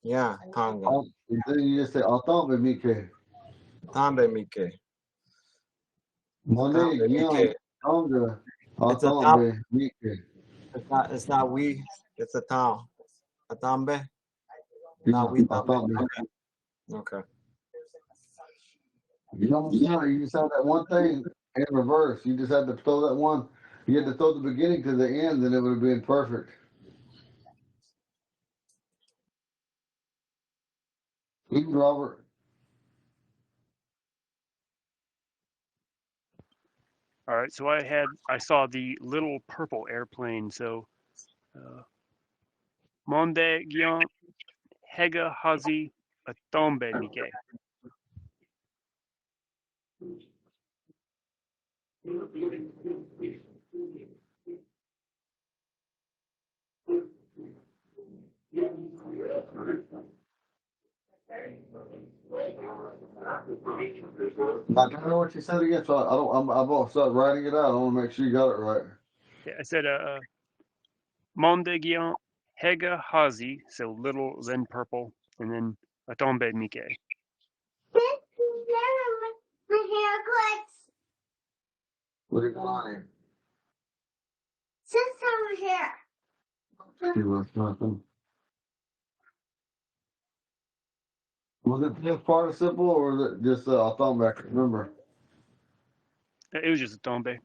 E: Yeah, Tanga.
A: And then you just say atombe mike.
E: Tambe Mike.
A: Monday
E: Tambe
A: guion
E: Mike.
A: tonga
E: It's a town.
A: atombe mike.
E: It's not we, it's a town. Atambe?
A: Yeah,
E: Not we Tambe.
A: atombe.
E: Okay.
A: You don't you just have that one thing in reverse. You just had to throw that one. You had to throw the beginning to the end, and it would have been perfect. Even Robert.
G: All right, so I saw the little purple airplane. So, Monde Gion Hega Hazi Atombe Mike.
A: I don't know what you said again, so I don't. I'm about to start writing it out. I want to make sure you got it right.
G: Yeah, I said Monde Gion Hega Hazi, so little, then purple, and then Atombe Mike.
A: What are you going on here?
F: Sit over here.
A: He was nothing. Was it just participle or was it just I thought back? Remember?
G: It was just Atombe.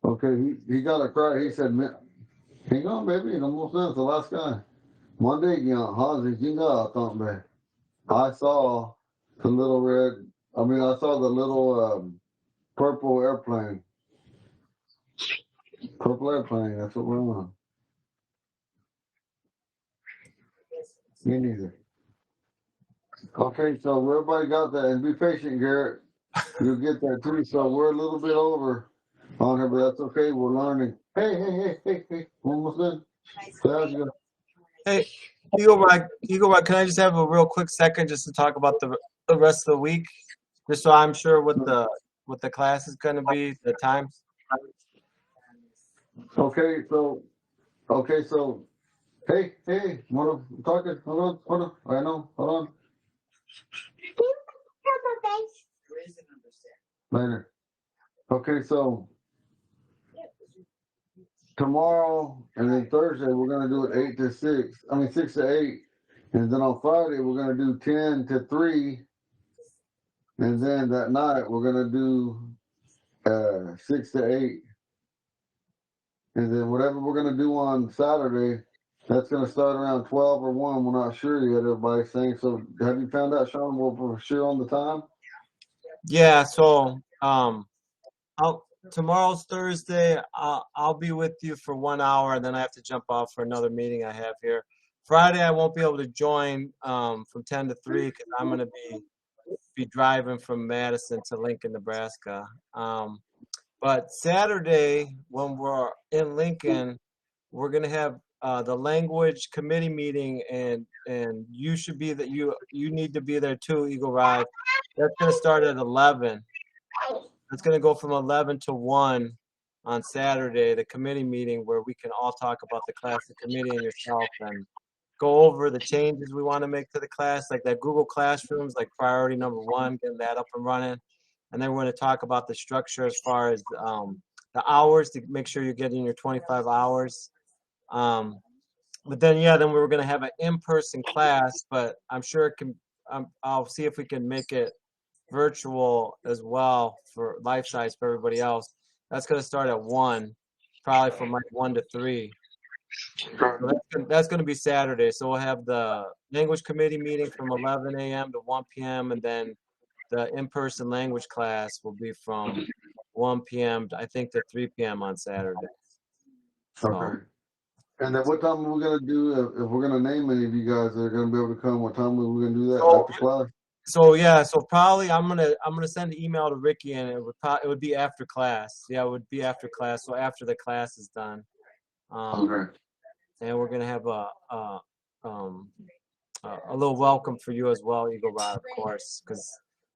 A: Okay, he got it right. He said, "Hang on, baby, it almost is the last guy." Monday, Hazi, I thought back. I saw the little red. I mean, I saw the little purple airplane. Purple airplane. That's what we're on. Me neither. Okay, so everybody got that, and be patient, Garrett. You'll get that too. So we're a little bit over on her, but that's okay. We're learning. Hey. Almost done. So how'd you go?
E: Hey, Eagle Rod, can I just have a real quick second just to talk about the rest of the week? Just so I'm sure what the class is gonna be, the times.
A: Okay, so hey, wanna talking? Hold on. I know. Hold on. Later. Okay, so tomorrow and then Thursday we're gonna do it 8 to 6. I mean 6 to 8, and then on Friday we're gonna do 10 to 3, and then that night we're gonna do 6 to 8, and then whatever we're gonna do on Saturday, that's gonna start around 12 or 1. We're not sure yet. Everybody's saying. So have you found out, Sean? We're sure on the time.
E: Yeah. So tomorrow's Thursday. I'll be with you for 1 hour, and then I have to jump off for another meeting I have here. Friday I won't be able to join from 10 to 3 because I'm gonna be driving from Madison to Lincoln, Nebraska. But Saturday when we're in Lincoln, we're gonna have the language committee meeting, and you should be that you need to be there too, Eagle Ride. That's gonna start at 11. It's gonna go from 11 to 1 on Saturday, the committee meeting where we can all talk about the class, the committee and yourself, and go over the changes we want to make to the class, like that Google Classrooms, like priority number 1, getting that up and running. And then we're going to talk about the structure as far as the hours to make sure you're getting your 25 hours. But then, yeah, then we were going to have an in-person class, but I'm sure it can, I'll see if we can make it virtual as well for life size for everybody else. That's going to start at 1, probably from like 1 to 3. So that's going to be Saturday. So we'll have the language committee meeting from 11 a.m. to 1 p.m. and then the in-person language class will be from 1 p.m. I think to 3 p.m. on Saturday. So,
A: Okay. And then what time are we gonna do if we're gonna name any of you guys that are gonna be able to come? What time are we gonna do that after class?
E: So yeah, so probably I'm gonna send an email to Ricky, and it would be after class. Yeah, it would be after class. So after the class is done.
A: Okay.
E: And we're gonna have a little welcome for you as well, Eagle Rod, of course, because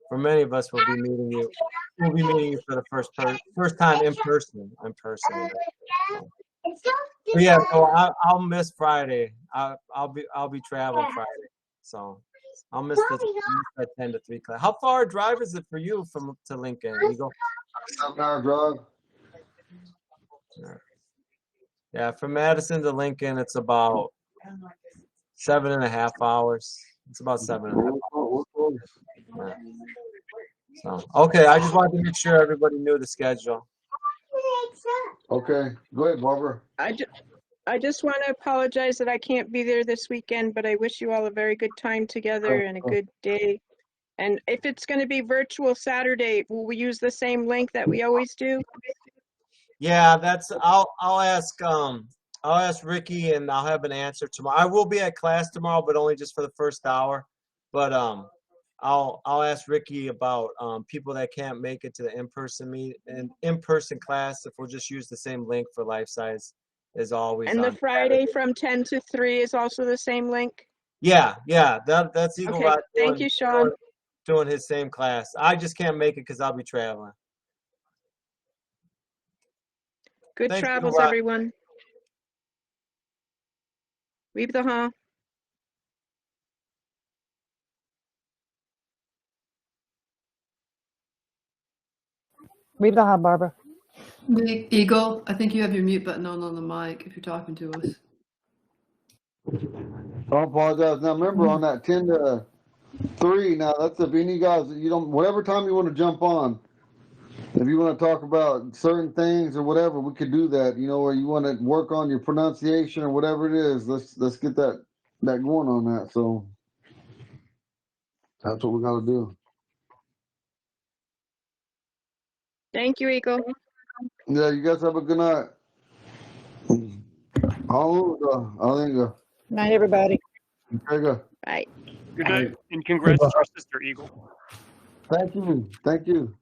E: for many of us, we'll be meeting you. We'll be meeting you for the first time in person. So yeah, so I'll miss Friday. I'll be traveling Friday, so I'll miss that 10 to 3 class. How far a drive is it for you to Lincoln, Eagle?
A: 7-hour drive.
E: Yeah, from Madison to Lincoln, it's about 7.5 hours. It's about 7.5 hours. Yeah. So, okay, I just wanted to make sure everybody knew the schedule.
A: Okay, go ahead, Barbara.
H: I just want to apologize that I can't be there this weekend, but I wish you all a very good time together and a good day. And if it's going to be virtual Saturday, will we use the same link that we always do?
E: Yeah, I'll ask Ricky, and I'll have an answer tomorrow. I will be at class tomorrow, but only just for the first hour. But I'll ask Ricky about people that can't make it to the in-person class, if we'll just use the same link for life size as always.
H: And the Friday from 10 to 3 is also the same link?
E: Yeah, that's Eagle
H: Okay,
E: Rock
H: thank you, Sean.
E: doing his same class. I just can't make it because I'll be traveling.
H: Good
E: Thanks,
H: travels,
E: Eagle Rock.
H: everyone. Leave the hall.
D: Leave the hub, Barbara.
C: Eagle, I think you have your mute button on the mic if you're talking to us.
A: I apologize. Now remember on that 10 to 3. Now that's if any guys you don't whatever time you want to jump on. If you want to talk about certain things or whatever, we could do that. You know, or you want to work on your pronunciation or whatever it is. Let's get that going on that. So that's what we got to do.
H: Thank you, Eagle.
A: Yeah, you guys have a good night.
D: Night, everybody.
H: Bye.
G: Good night, and congrats to our sister, Eagle.
A: Thank you.